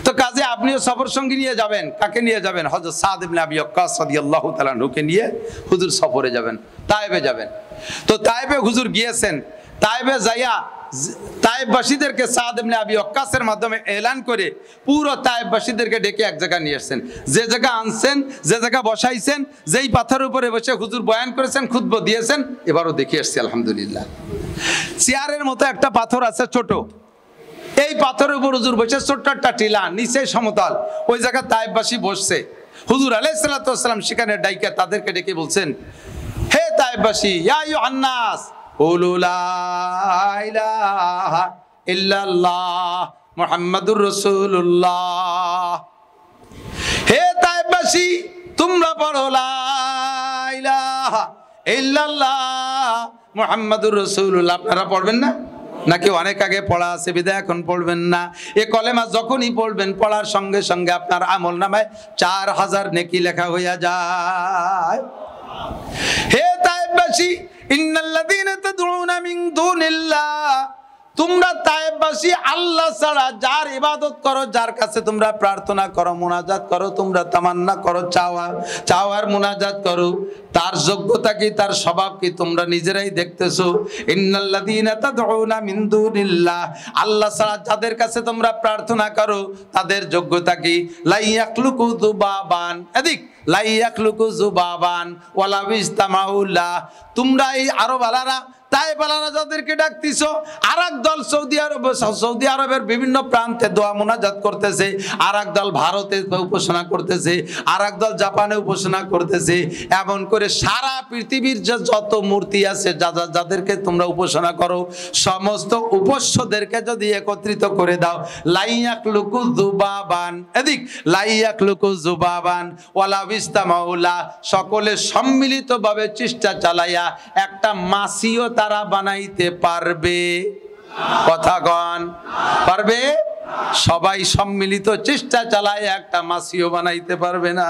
তো কাজে আপনিও সফর সঙ্গী নিয়ে যাবেন। কাকে নিয়ে যাবেন? হযরত সাদ ইবনে আবি ওয়াক্কাস রাদিয়াল্লাহু তাআলা আনহুকে নিয়ে হুজুর সফরে যাবেন, তায়েফে যাবেন। তো তায়েফে হুজুর গিয়েছেন, তায়েফে যাইয়া তায়েফবাসীদেরকে সাদ ইবনে আবি ওয়াক্কাসের মাধ্যমে এলান করে পুরো তায়েফবাসীদেরকে ডেকে এক জায়গায় নিয়ে আসছেন। যে জায়গা আনছেন, যে জায়গা বসাইছেন, যেই পাথরের উপরে বসে হুজুর বয়ান করেছেন, খুতবা দিয়েছেন, এবারও দেখে আসছি আলহামদুলিল্লাহ। চেয়ারের মতো একটা পাথর আছে ছোট, এই পাথরের উপর হুজুর বসে, ছোট্ট একটা টিলা, নিচে সমতল, ওই জায়গায় তায়েফবাসী বসছে। হুজুর আলাইহিস সালাতু ওয়াস সালাম সেখানে ডাইকা তাদেরকে ডেকে বলছেন, হে তায়েফবাসী, ইয়া আইয়ুহান নাস কুলু লা ইলাহা ইল্লাল্লাহ মুহাম্মাদুর রাসূলুল্লাহ। হে তায়েফবাসী, তোমরা পড়ো লা ইলাহা ইল্লাল্লাহ মুহাম্মাদুর রাসূলুল্লাহ। আপনারা পড়বেন না নাকি অনেক আগে পড়া আছে বিদায় এখন পড়বেন না? এ কলেমা যখনই পড়বেন, পড়ার সঙ্গে সঙ্গে আপনার আমল নামায় 4000 নেকি লেখা হইয়া যায়। হে তায়েফবাসী, ইন্নাল্লাযীনা তাদউনা মিন দুনিল্লাহ তোমরা তায়েববাসী আল্লাহ ছাড়া যার ইবাদত করো, যার কাছে তোমরা প্রার্থনা করো, মুনাজাত করো, তোমরা তামান্না করো, চাওয়ার মুনাজাত করো, তার যোগ্যতা কি, তার স্বভাব কি তোমরা নিজেরাই দেখতেছো। ইন্নাল্লাযীনা তাদউনা মিন দুনিল্লাহ, আল্লাহ ছাড়া যাদের কাছে তোমরা প্রার্থনা করো তাদের যোগ্যতা কি? লা ইয়াখলুকু যুবাবান, এদিক লা ইয়াখলুকু যুবাবান ওয়ালা ইসতামাউলা। তোমরা এই আরবালারা, তায়েবালারা যাদেরকে ডাকতেছো, আরেক দল সৌদি আরবের বিভিন্ন প্রান্তে দোয়া মুনাজাত করতেছে, আরেক দল ভারতে উপাসনা করতেছে, আরেক দল জাপানে উপাসনা করতেছে। এমন করে সারা পৃথিবীর যত মূর্তি আছে, যাদেরকে তোমরা উপাসনা করো, সমস্ত উপাস্যদেরকে যদি একত্রিত করে দাও, লা ইয়াখলুকু যুবাবান, এদিক লা ইয়াখলুকু যুবাবান ওয়ালা ইসতামাউলা, সকলে সম্মিলিতভাবে চেষ্টা চালাইয়া একটা মাছিও তারা বানাইতে পারবে? কথা কন, পারবে? সবাই সম্মিলিত চেষ্টা চালায় একটা মাছিও বানাইতে পারবে না।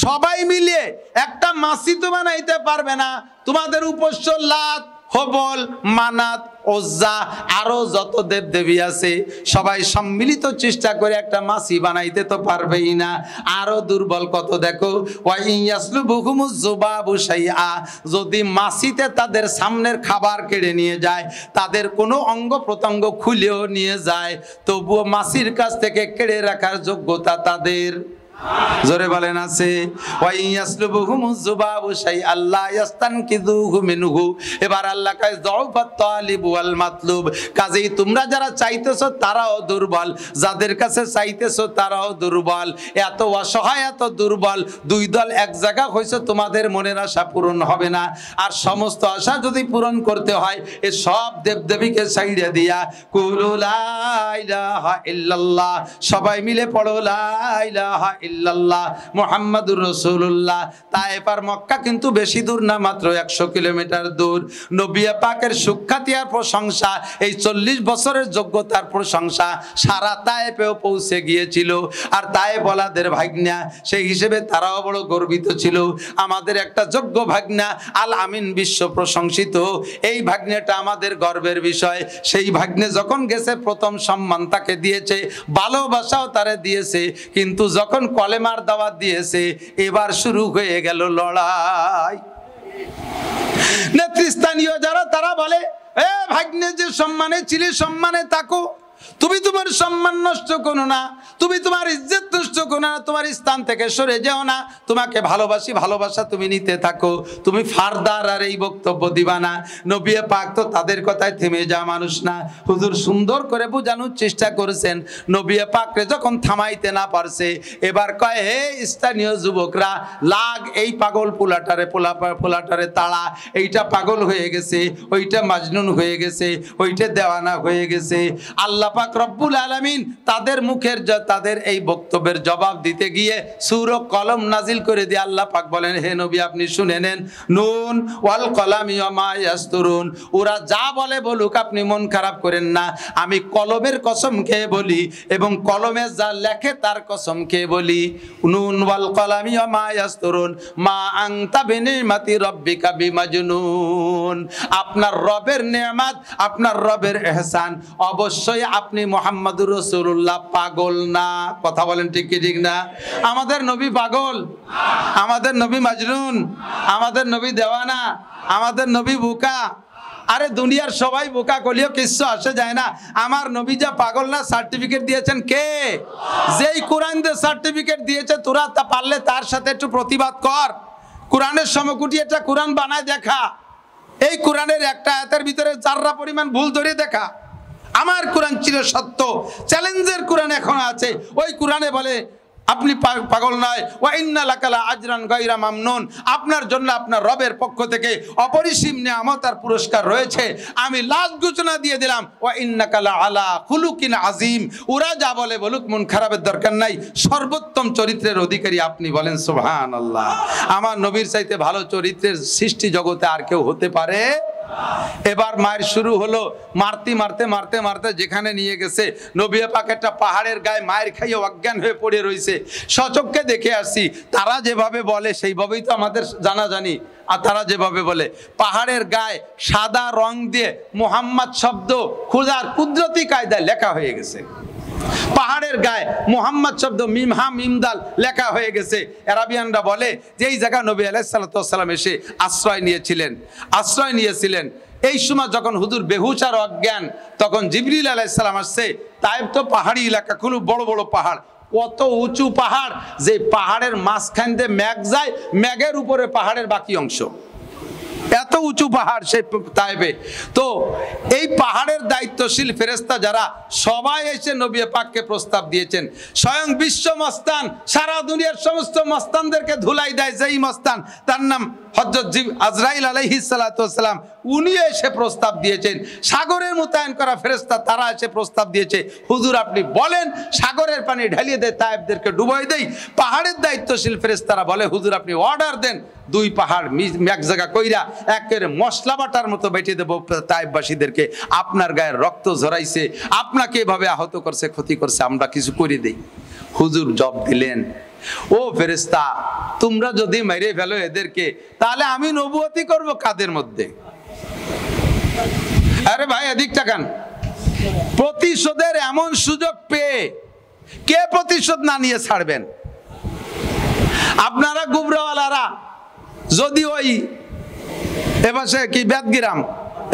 সবাই মিলে একটা মাছি তো বানাইতে পারবে না। তোমাদের উপাস্য লাত, হবল, মানাত, ওজ্জা, আরো যত দেব দেবী আছে সবাই সম্মিলিত চেষ্টা করে একটা মাছি বানাইতে তো পারবেই না। আরো দুর্বল কত দেখো, যদি মাছিতে তাদের সামনের খাবার কেড়ে নিয়ে যায়, তাদের কোনো অঙ্গ প্রত্যঙ্গ খুলেও নিয়ে যায়, তবুও মাছির কাছ থেকে কেড়ে রাখার যোগ্যতা তাদের। জোরে বলেন আছে। এবার আল্লাহ কয় যাওফাত তালিব ওয়াল মাতলুব, কাজেই তোমরা যারা চাইতেছো তারাও দুর্বল, যাদের কাছে চাইতেছো তারাও দুর্বল। এত অসহায়, এত দুর্বল, দুই দল এক জায়গা হয়েছে, তোমাদের মনের আশা পূরণ হবে না। আর সমস্ত আশা যদি পূরণ করতে হয়, এ সব দেবদেবীকে ছাইড়ে দিয়া কুলু লা ইলাহা ইল্লাল্লাহ, সবাই মিলে পড়ো লা ইলাহা ইল্লাল্লাহ মুহাম্মাদুর রাসূলুল্লাহ। তায়েফ আর মক্কা কিন্তু বেশি দূর না, মাত্র 100 কিলোমিটার দূর। নবী পাকের সুখ্যাতি আর প্রশংসা, এই 40 বছরের যোগ্যতার প্রশংসা সারা তায়েফেও পৌঁছে গিয়েছিল। আর তায়েফওয়ালাদের ভাগনা, সেই হিসেবে তারাও বড় গর্বিত ছিল। আমাদের একটা যোগ্য ভাগনা আল আমিন, বিশ্ব প্রশংসিত, এই ভাগ্নেটা আমাদের গর্বের বিষয়। সেই ভাগ্নে যখন গেছে, প্রথম সম্মান তাকে দিয়েছে, ভালোবাসাও তারে দিয়েছে, কিন্তু যখন কলেমার দাওয়াত দিয়েছে, এবার শুরু হয়ে গেল লড়াই। নেতৃস্থানীয় যারা, তারা বলে, এ ভাগ্নে, যে সম্মানে ছিলে সম্মানে থাকো, তুমি তোমার সম্মান নষ্ট করো না, তুমি তোমার ইজ্জত নষ্ট করো না, তোমার স্থান থেকে সরে যেও না, তোমাকে ভালোবাসি, ভালোবাসা তুমি নিতে থাকো, তুমি ফারদার আর এই বক্তব্য দিবা না। নবী পাক তো তাদের কথায় থেমে যাওয়া মানুষ না। হুজুর সুন্দর করে বোঝানোর চেষ্টা করেছেন। নবী পাকরে যখন থামাইতে না পারছে, এবার কয়, হে স্থানীয় যুবকরা, লাগ এই পাগল পোলাটারে তাড়া, এইটা পাগল হয়ে গেছে, ওইটা মাজনুন হয়ে গেছে, ওইটা দেওয়ানা হয়ে গেছে। আল্লাহ পাক রব্বুল আলামিন তাদের মুখের, তাদের এই বক্তব্যের জবাব দিতে গিয়ে সূরা কলম নাজিল করে দিয়ে আল্লাহ পাক বলেন, হে নবী আপনি শুনে নেন, নুন ওয়াল কলামি ওয়া মা ইয়াসতুরুন, ওরা যা বলে বলুক, আপনি মন খারাপ করেন না। আমি কলমের কসম খেয়ে বলি এবং কলমে যা লেখে তার কসম খেয়ে বলি, নুন ওয়াল কলামি ওয়া মা ইয়াসতুরুন মা আনতা বিনিমাতি রাব্বিকা বিমাজনুন। আপনার রবের নেয়ামত, আপনার রবের ইহসান, অবশ্যই আপনি মুহাম্মাদুর রাসূলুল্লাহ পাগল না। কথা বলেন ঠিক কি ঠিক না? আমাদের নবী পাগল, আমাদের নবী মাজনুন, আমাদের নবী দেওয়ানা, আমাদের নবী বোকা। আরে দুনিয়ার সবাই বোকা করলেও কিছু আসে যায় না। আমার নবী যা পাগল না, সার্টিফিকেট দিয়েছেন কে? যেই কোরআন দিয়ে সার্টিফিকেট দিয়েছে, তোরা তা পারলে তার সাথে একটু প্রতিবাদ কর। কোরআনের সমকুটি একটা কোরআন বানায় দেখা, এই কোরআনের একটা আয়াতের ভিতরে যাররা পরিমাণ ভুল ধরে দেখা। আমার কোরআন ছিল সত্য, চ্যালেঞ্জের কোরআন এখন আছে। ওই কোরআনে বলে আপনি পাগল নয়, ওয়া ইন্না লাকালা আজরান গায়রা মামনুন, আপনার জন্য আপনার রবের পক্ষ থেকে অপরিসীম নিয়ামত আর পুরস্কার রয়েছে। আমি লাস্ট ঘোষণা দিয়ে দিলাম, ওয়া ইন্নাকা লাআলা খুলুকিন আযীম। ওরা যা বলে বলুক, মন খারাপের দরকার নাই, সর্বোত্তম চরিত্রের অধিকারী আপনি। বলেন সুবহানাল্লাহ। আমার নবীর চাইতে ভালো চরিত্রের সৃষ্টি জগতে আর কেউ হতে পারে এবার মায়ের শুরু হলো, মারতে মারতে মারতে মারতে যেখানে নিয়ে গেছে নবী পাক একটা পাহাড়ের গায়ে মায়ের খাইয়ে অজ্ঞান হয়ে পড়ে রয়েছে। সচক্ষে দেখে আসছি, তারা যেভাবে বলে সেইভাবেই তো আমাদের জানাজানি। আর তারা যেভাবে বলে, পাহাড়ের গায়ে সাদা রং দিয়ে মুহাম্মদ শব্দ খোদার কুদরতি কায়দায় লেখা হয়ে গেছে। পাহাড়ের গায়ে মুহাম্মদ শব্দ মিমহা মিমদাল লেখা হয়ে গেছে। আরাবিয়ানরা বলে যে এই জায়গা নবী আলাইহিস সালাম এসে আশ্রয় নিয়েছিলেন। এই সময় যখন হুজুর বেহুশ আর অজ্ঞান, তখন জিবরিল আলাইহিস সালাম আসছে। তাইব তো পাহাড়ি এলাকা, খুব বড় বড় পাহাড়, কত উঁচু পাহাড়, যে পাহাড়ের মাঝখান দিয়ে মেঘ যায়, মেঘের উপরে পাহাড়ের বাকি অংশ, এত উঁচু পাহাড় সেই তাইবে। তো এই পাহাড়ের দায়িত্বশীল ফেরেশতা যারা সবাই এসে নবী পাককে প্রস্তাব দিয়েছেন। স্বয়ং বিশ্ব মস্তান, সারা দুনিয়ার সমস্ত মস্তানদেরকে ধুলাই দেয় যেই মস্তান, তার নাম হযরত আজরাইল আলাইহিস সালাতু ওয়াস সালাম, উনি এসে প্রস্তাব দিয়েছেন। সাগরের মোতায়েন করা ফেরেশতা তারা এসে প্রস্তাব দিয়েছে, হুজুর আপনি বলেন সাগরের পানি ঢালিয়ে দেয়, তায়েবদেরকে ডুবাই দেই। পাহাড়ের দায়িত্বশীল ফেরেশতারা বলে, হুজুর আপনি অর্ডার দেন, দুই পাহাড় এক জায়গা কইরা একেবারে মশলা বাটার মতো বেটে দেবো তায়েববাসীদেরকে। আপনার গায়ের রক্ত ঝরাইছে, আপনাকে এভাবে আহত করছে, ক্ষতি করছে, আমরা কিছু করে দেই। হুজুর জবাব দিলেন, ও ফেরেশতা, তোমরা যদি মেরে ফেলো এদেরকে, তাহলে আমি নবুয়তি করব কাদের মধ্যে? আরে ভাই এদিক তাকান, প্রতিশোধের এমন সুযোগ পেয়ে কে প্রতিশোধ না নিয়ে ছাড়বেন? আপনারা গুবরাওয়ালারা যদি ওই এপাশে কি বেদগ্রাম,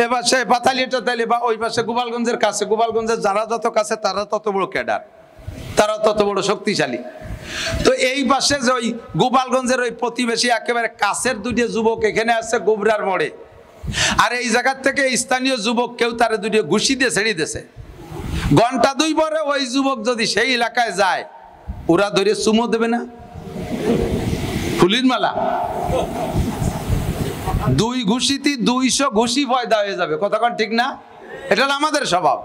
এপাশে পাতালি টাতালি, বা ওই পাশে গোপালগঞ্জের কাছে, গোপালগঞ্জের যারা যত কাছে তারা তত বড় ক্যাডার, তারা তত বড় শক্তিশালী। তো এই পাশে যে ওই গোপালগঞ্জের ওই প্রতিবেশী একেবারে কাছের দুটি যুবক এখানে আছে গোবরার মোড়ে, আর এই জায়গার থেকে স্থানীয় যুবক কেউ তারা দুটি ঘুষি দিয়ে ছেড়ে দিয়েছে। ঘন্টা দুই পরে ওই যুবক যদি সেই এলাকায় যায়, ওরা ধরে চুমো দেবে না? ফুলির মালা, দুই ঘুষিতে 200 ঘুষি পয়দা হয়ে যাবে, কতক্ষণ ঠিক না? এটা আমাদের স্বভাব।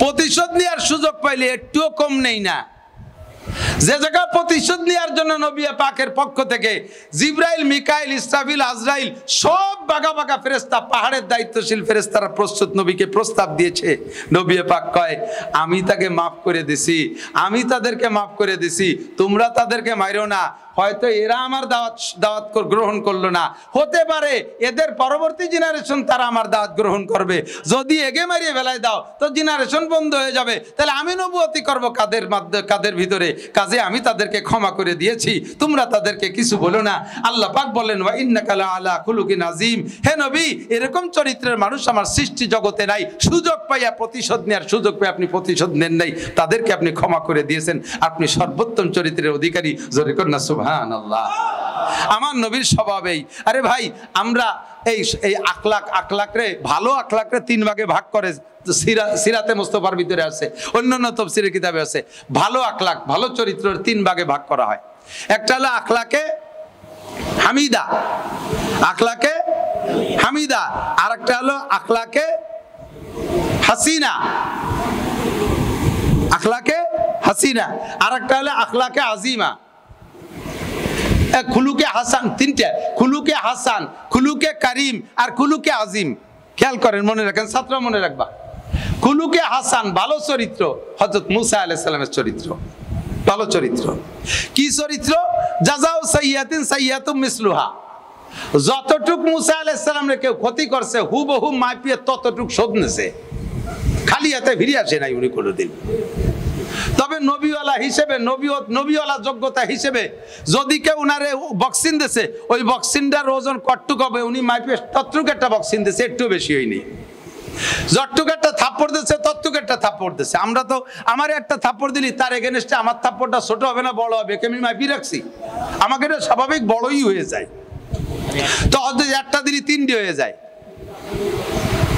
প্রতিশোধ নেওয়ার সুযোগ পাইলে একটুও কম নেই না। যে জায়গা প্রতিশোধ নেওয়ার জন্য নবী পাকের পক্ষ থেকে জিবরাইল, মিকাইল, ইসরাফিল, আজরাইল সব বাগা বাগা ফেরেশতা, পাহাড়ের দায়িত্বশীল ফেরেশতারা প্রস্তুত নবীকে প্রস্তাব দিয়েছে। নবী পাক কয়, আমি তাকে মাফ করে দিছি, আমি তাদেরকে মাফ করে দিছি, তোমরা তাদেরকে মাইরো না। হয়তো এরা আমার দাওয়াত গ্রহণ করলো না, হতে পারে এদের পরবর্তী জেনারেশন তারা আমার দাওয়াত গ্রহণ করবে। যদি এগে মারিয়ে ফেলায় দাও তো জেনারেশন বন্ধ হয়ে যাবে, তাহলে আমি নবুয়তি করব কাদের ভিতরে? কাজে আমি তাদেরকে ক্ষমা করে দিয়েছি, তোমরা তাদেরকে কিছু বলো না। আল্লাহ পাক বলেন, ওয়া ইন্নাকা লাআলা খুলুকিন আযীম, হে নবী এরকম চরিত্রের মানুষ আমার সৃষ্টি জগতে নাই। সুযোগ পাইয়া প্রতিশোধ নেওয়ার সুযোগ পেয়ে আপনি প্রতিশোধ নেন নাই, তাদেরকে আপনি ক্ষমা করে দিয়েছেন, আপনি সর্বোত্তম চরিত্রের অধিকারী। জোরে কর না সুবহানাল্লাহ। আমার নবীর স্বভাবেই, আরে ভাই আমরা এই আখলাক রে, ভালো আখলাক রে 3 ভাগে ভাগ করে সিরাতে মুস্তাফার ভিতরে আছে, অন্যান্য তাফসীরের কিতাবে আছে। ভালো আখলাক, ভালো চরিত্রের 3 ভাগে ভাগ করা হয়। একটা হলো আখলাকে হামিদা, আখলাকে হামিদা, আর একটা হলো আখলাকে হাসিনা, আখলাকে হাসিনা, আর একটা হলো আখলাকে আজিমা। খুলুকে হাসান, 3টা, খুলুকে হাসান, খুলুকে কারিম আর খুলুকে আজিম। খেয়াল করেন, মনে রাখেন, ছাত্র মনে রাখবা। খুলুকে হাসান ভালো চরিত্র, হযরত মুসা আলাইহিস সালামের চরিত্র, ভালো চরিত্র। কি চরিত্র? জাযাউ সাইয়্যাতিন সাইয়্যাতুম মিসলুহা, যতটুক মুসা আলাইহিস সালামরে কেউ ক্ষতি করছে হুবহু মাপিয়ে ততটুক শোধ নেছে, খালি হাতে ফিরে আসে নাই উনি কোনোদিন। তবে নবীওয়ালা হিসেবে, নবীওয়ালা যোগ্যতা হিসেবে যদি কেউ উনারে বক্সিন দিছে, ওই বক্সিনটার ওজন কতটুক হবে উনি মাইপে ততটুক একটা বক্সিন দিছে, একটু বেশি হয়নি। যতটুক একটা থাপ্পড় দিচ্ছে ততটুক একটা থাপ্পড় দিচ্ছে। আমরা তো আমার একটা থাপ্পড় দিলি তার এগেনস্টে আমার থাপ্পড়টা ছোট হবে না বড় হবে, আমি মাইপি রাখছি, আমাকে এটা স্বাভাবিক বড়ই হয়ে যায়। তো হয়তো একটা দিলি 3টে হয়ে যায়,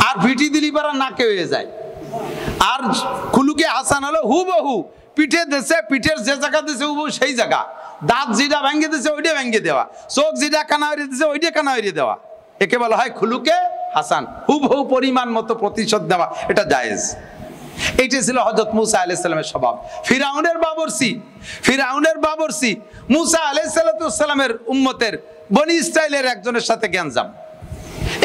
আর ভিটি দিলি পারা নাকে হয়ে যায়। আর খুলুকে হাসান হলো হুবহু পিঠে দেশে, পিঠের যে জায়গা দিছে হুবহু সেই জায়গা, দাঁত যেটা ভেঙে দিছে ওইটা ভেঙে দেওয়া, চোখ যেটা কানা হয়ে দিছে ওইটা কানা হয়ে দেওয়া, একে বলা হয় খুলুকে হাসান। হুবহু পরিমাণ মতো প্রতিশোধ দেওয়া, এটা জায়েজ। এইটা ছিল হযরত মুসা আলাইহিস সালামের স্বভাব। ফিরাউনের বাবরসি মুসা আলাইহিস সালামের উম্মতের বনি ইসরাইলের একজনের সাথে গ্যাঞ্জাম।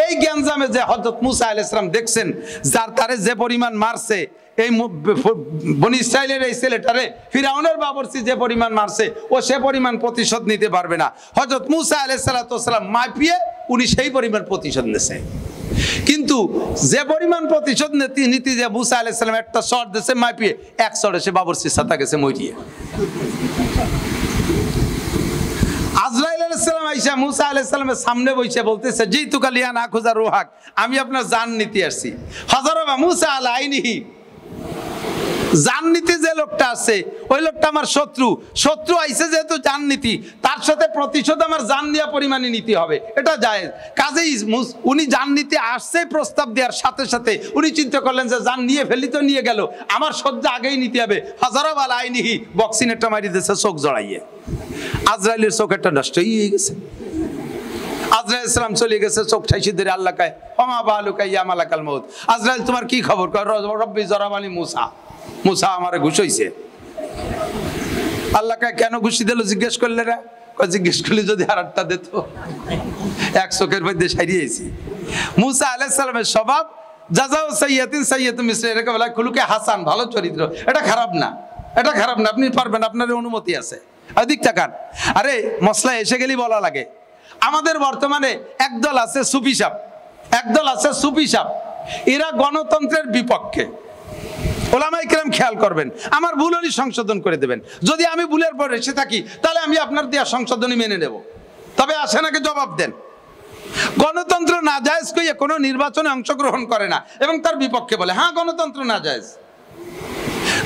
এই গ্যাঞ্জামে যে হযরত মুসা আলাইহিস সালাম দেখছেন যার তারে যে পরিমাণ মারছে, এই বনি ইসরাইলের এই ছেলেটারে ফিরাউনের বাবরচি যে পরিমাণ মারছে ও সে পরিমাণ প্রতিশোধ নিতে পারবে না। হযরত মুসা আলাইহিস সালাম মাপিয়ে উনি সেই পরিমাণ প্রতিশোধ নিয়েছে। কিন্তু যে পরিমাণ প্রতিশোধ নীতি যে মুসা আলাইহিস সালাম একটা শট দিয়েছে মাপিয়ে, এক শটে সে বাবরচির সাথে গেছে মরিয়ে। আজরাইল আলাইহিস সালাম আইসা মুসা আলাইহিস সালামের সামনে বসে বলতেছে, জি তুকালিয়া না খুজা রুহাক, আমি আপনার জান নিতে আসছি। হযরত মুসা আলাইহি, জান নিতে যে লোকটা আছে ওই লোকটা আমার শত্রু আইছে যেহেতু জান নীতি, তার সাথে প্রতিশোধ আমার জান নেওয়া পরিমাণে নিতে হবে, এটা জায়েজ। কাজেই উনি জান নিতে আসছে প্রস্তাব দেওয়ার সাথে সাথে উনি চিন্তা করলেন যে জান নিয়ে ফেলি তো নিয়ে গেল, আমার সহ্য আগেই নিতে হবে। হযরত আলাইহি বক্সিং একটা মারি দিয়েছে চোখ জড়াইয়ে, আজরাইলের চোখ একটা নষ্ট হয়ে গেছে। আজরাইল সালাম চলে গেছে, চোখ ঠাইসি ধরে আল্লাহ কায় ওমা বালুকা ইয়া মালাকাল মউত, আজরাইল তোমার কি খবর? রব্বি জরাবানি মুসা আমারে ঘুষ হইছে। আল্লাহ কেন ঘুষি দিল জিজ্ঞেস করলে রা? জিজ্ঞেস করলে যদি আর একটা দিত, এক চোখের মধ্যে সারিয়েছি। মুসা আলাইহিস সালামের স্বভাব জাযাউ সাইয়্যাতিন সাইয়্যাতু মিসলি, এটাকে বলা খুলুকে হাসান, ভালো চরিত্র। এটা খারাপ না, এটা খারাপ না, আপনি পারবেন, আপনার অনুমতি আছে। অধিক টাকার আরে মশলা এসে গেলেই বলা লাগে। আমাদের বর্তমানে একদল আছে সুফি সাহেব, একদল আছে সুফি সাহেব, এরা গণতন্ত্রের বিপক্ষে। ওলামায়ে কেরাম খেয়াল করবেন, আমার ভুল হলে সংশোধন করে দেবেন। যদি আমি ভুলের পর এসে থাকি তাহলে আমি আপনার দেওয়া সংশোধনী মেনে নেব, তবে আসে নাকি জবাব দেন। গণতন্ত্র না জায়েজ কইয়ে কোনো নির্বাচনে অংশগ্রহণ করে না এবং তার বিপক্ষে বলে হ্যাঁ গণতন্ত্র না জায়েজ,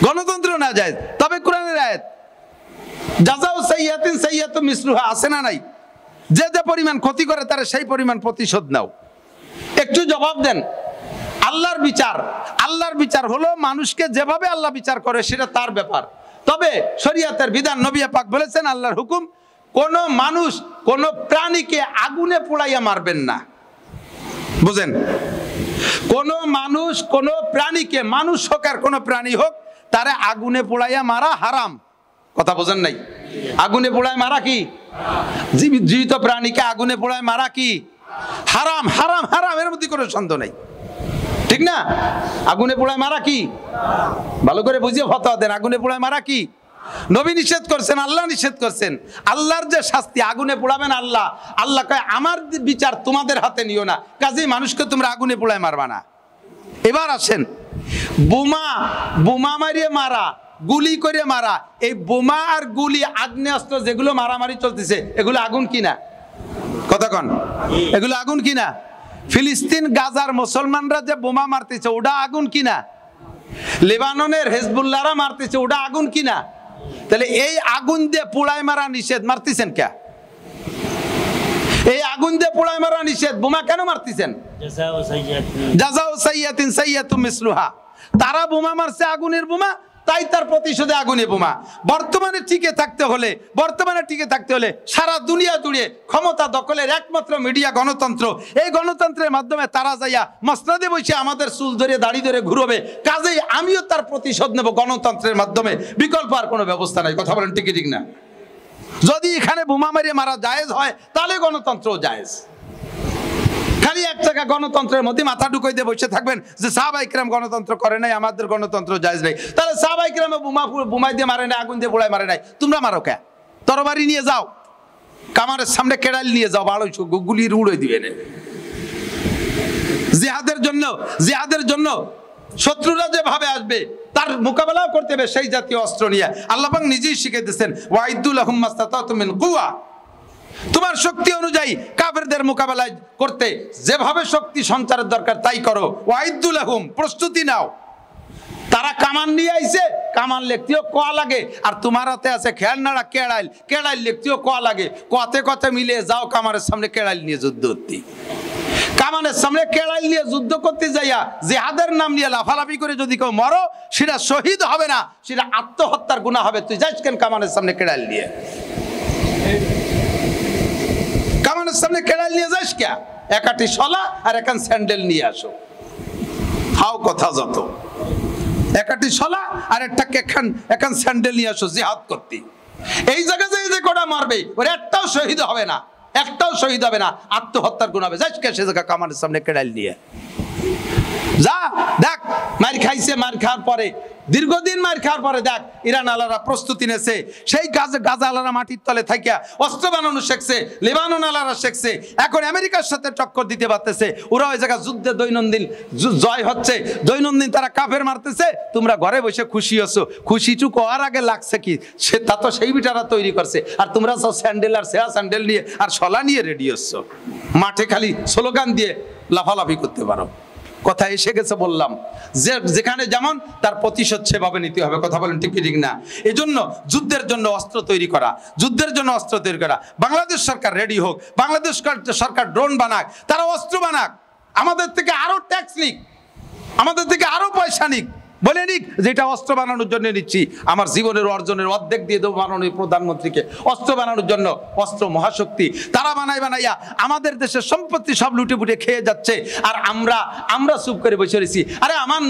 গণতন্ত্র না জায়েজ। তবে কোরআনের আয়াত জাযাউ সাইয়্যাতিন সাইয়্যাতু মিসলুহা আছে না নাই? যে যে পরিমাণ ক্ষতি করে তারা সেই পরিমাণ প্রতিশোধ নাও। একটু জবাব দেন। আল্লাহর বিচার হলো মানুষকে যেভাবে আল্লাহ বিচার করে সেটা তার ব্যাপার। তবে শরীয়তের বিধান, নবী পাক বলেছেন আল্লাহর হুকুম, কোন মানুষ কোন প্রাণীকে আগুনে পোড়াইয়া মারবেন না। বুঝেন? কোন মানুষ কোন প্রাণীকে, মানুষ হোক আর কোন প্রাণী হোক, তারে আগুনে পোড়াইয়া মারা হারাম। কথা বোঝেন নাই? আগুনে পোড়ায় মারা কি? জীবিত প্রাণীকে আগুনে পোড়ায় মারা কি? হারাম। হারাম হারাম, এর মধ্যে কোনো সন্দেহ নাই, ঠিক না? আগুনে পোড়ায় মারা কি? ভালো করে বুঝিয়ে ফতোয়া দেন। আগুনে পোড়ায় মারা কি? নবী নিষেধ করছেন, আল্লাহ নিষেধ করছেন। আল্লাহর যে শাস্তি, আগুনে পোড়াবেন আল্লাহ। আল্লাহ কয় আমার বিচার তোমাদের হাতে নিও না, কাজেই মানুষকে তোমরা আগুনে পোড়ায় মারবা না। এবার আসেন, বোমা মারিয়ে মারা, গুলি করে মারা, এই বোমা আর গুলি, আগ্নেয়াস্ত্র যেগুলো মারামারি চলতেছে, এগুলো আগুন কিনা? কথা কন, এগুলো আগুন কিনা? ফিলিস্তিন গাজার মুসলমানরা যে বোমা মারতেছে ওটা আগুন কিনা? লেবাননের হেজবুল্লাহরা মারতেছে ওটা আগুন কিনা? তাহলে এই আগুন দিয়ে পোড়ায় মারা নিষেধ, মারতেছেন কে? এই আগুন দিয়ে পোড়ায় মারা নিষেধ, বোমা কেন মারতেছেন? জাযাউ সাইয়্যাতিন সাইয়্যাতু মিসলুহা, তারা বোমা মারছে আগুনের বোমা, তাই তার প্রতিশোধে আগুনে বোমা। বর্তমানে টিকে থাকতে হলে সারা দুনিয়া জুড়ে ক্ষমতা দখলের একমাত্র মিডিয়া গণতন্ত্র। এই গণতন্ত্রের মাধ্যমে তারা যাইয়া মসনদে বসে আমাদের চুল ধরে দাড়ি ধরে ঘুরবে, কাজেই আমিও তার প্রতিশোধ নেব গণতন্ত্রের মাধ্যমে। বিকল্প আর কোনো ব্যবস্থা নাই। কথা বলেন ঠিক না? যদি এখানে বোমা মারিয়ে মারা জায়েজ হয় তাহলে গণতন্ত্র জায়েজ। খালি এক জায়গা গণতন্ত্রের মধ্যে মাথা ঢুকাই দিয়ে বসে থাকবেন যে সাহাবায়ে কেরাম গণতন্ত্র করে নাই, আমাদের গণতন্ত্র জায়েজ নাই। তাহলে সাহাবায়ে কেরাম বোমাই দিয়ে মারে নাই, আগুন দিয়ে পোড়ায় মারে নাই, তোমরা মারো কে? তরবারি নিয়ে যাও, কামারের সামনে কেড়াল নিয়ে যাও, ভালো গুলির উড়ে দিবে না। জিহাদের জন্য শত্রুরা যেভাবে আসবে তার মোকাবেলাও করতে হবে সেই জাতীয় অস্ত্র নিয়ে। আল্লাহ পাক নিজেই শিখিয়ে দিয়েছেন ওয়াইদু লাহুম মাসতাতাতু মিন কুওয়া, তোমার শক্তি অনুযায়ী কাফেরদের মোকাবেলা করতে যেভাবে শক্তি সঞ্চারের দরকার তাই করো। ওয়াইদু লাহুম, প্রস্তুতি নাও। তারা কামান নিয়ে আইছে, কামান লিখতেও কোয়া লাগে, আর তোমার হাতে আছে খেলনাড়া কেড়াইল লিখতেও কোয়া লাগে। কতে মিলে যাও কামারের সামনে কেড়াইল নিয়ে যুদ্ধ করতে। কামানের সামনে কেড়াইল নিয়ে যুদ্ধ করতে যাইয়া জিহাদের নাম নিয়ে লাফালাফি করে যদি কেউ মরো, সেটা শহীদ হবে না, সেটা আত্মহত্যার গুনাহ হবে। তুই যাইস কেন কামানের সামনে কেড়াইল নিয়ে? কামানের সামনে কেড়াইল নিয়ে যাইস কে? একাটি শলা আর একান স্যান্ডেল নিয়ে আসো, হাও কথা যত। একাটি শলা আর একান স্যান্ডেল নিয়ে আসো জিহাদ করতে। এই জায়গায় যে কটা মারবে ওর একটাও শহীদ হবে না। একটাও শহীদ হবে না, আত্মহত্যার গুণ হবে। যাই সে জায়গা কামানের সামনে কেড়াল নিয়ে যা, দেখ মার খাইছে, মার খাওয়ার পরে দীর্ঘদিন মার খাওয়ার পরে দেখ ইরান আলারা প্রস্তুতি নেছে, সেই গাজা আলারা মাটির তলে থাকিয়া অস্ত্র বানানো শিখছে, লেবানন আলারা শিখছে, এখন আমেরিকার সাথে টক্কর দিতে পারতেছে। ওরা ওই জায়গা যুদ্ধে দৈনন্দিন জয় হচ্ছে, দৈনন্দিন তারা কাফের মারতেছে, তোমরা ঘরে বসে খুশি হচ্ছো। খুশিটুকু হওয়ার আগে লাগছে কি, সে তা তো সেই বিটারা তৈরি করছে, আর তোমরা সব স্যান্ডেল আর সেয়া স্যান্ডেল নিয়ে আর সলা নিয়ে রেডি হচ্ছ, মাঠে খালি স্লোগান দিয়ে লাফালাফি করতে পারো। কথা এসে গেছে বললাম, যে যেখানে যেমন তার প্রতিশোধ সেভাবে নিতে হবে। কথা বলেন ঠিক ঠিক না? এই জন্য যুদ্ধের জন্য অস্ত্র তৈরি করা, যুদ্ধের জন্য অস্ত্র তৈরি করা। বাংলাদেশ সরকার রেডি হোক, বাংলাদেশ সরকার ড্রোন বানাক, তারা অস্ত্র বানাক, আমাদের থেকে আরো ট্যাক্স নিক, আমাদের থেকে আরো পয়সা নিক, বলে নিক যেটা অস্ত্র বানানোর জন্য নিচ্ছি, আমার জীবনের অর্জনের অর্ধেক দিয়ে দেবো মাননীয় প্রধানমন্ত্রীকে অস্ত্র বানানোর জন্য। অস্ত্র মহাশক্তি, তারা বানাইয়া আমাদের দেশের সম্পত্তি সব লুটে পুটে খেয়ে যাচ্ছে, আর আমরা চুপ করে বসে রয়েছি। আরে আমার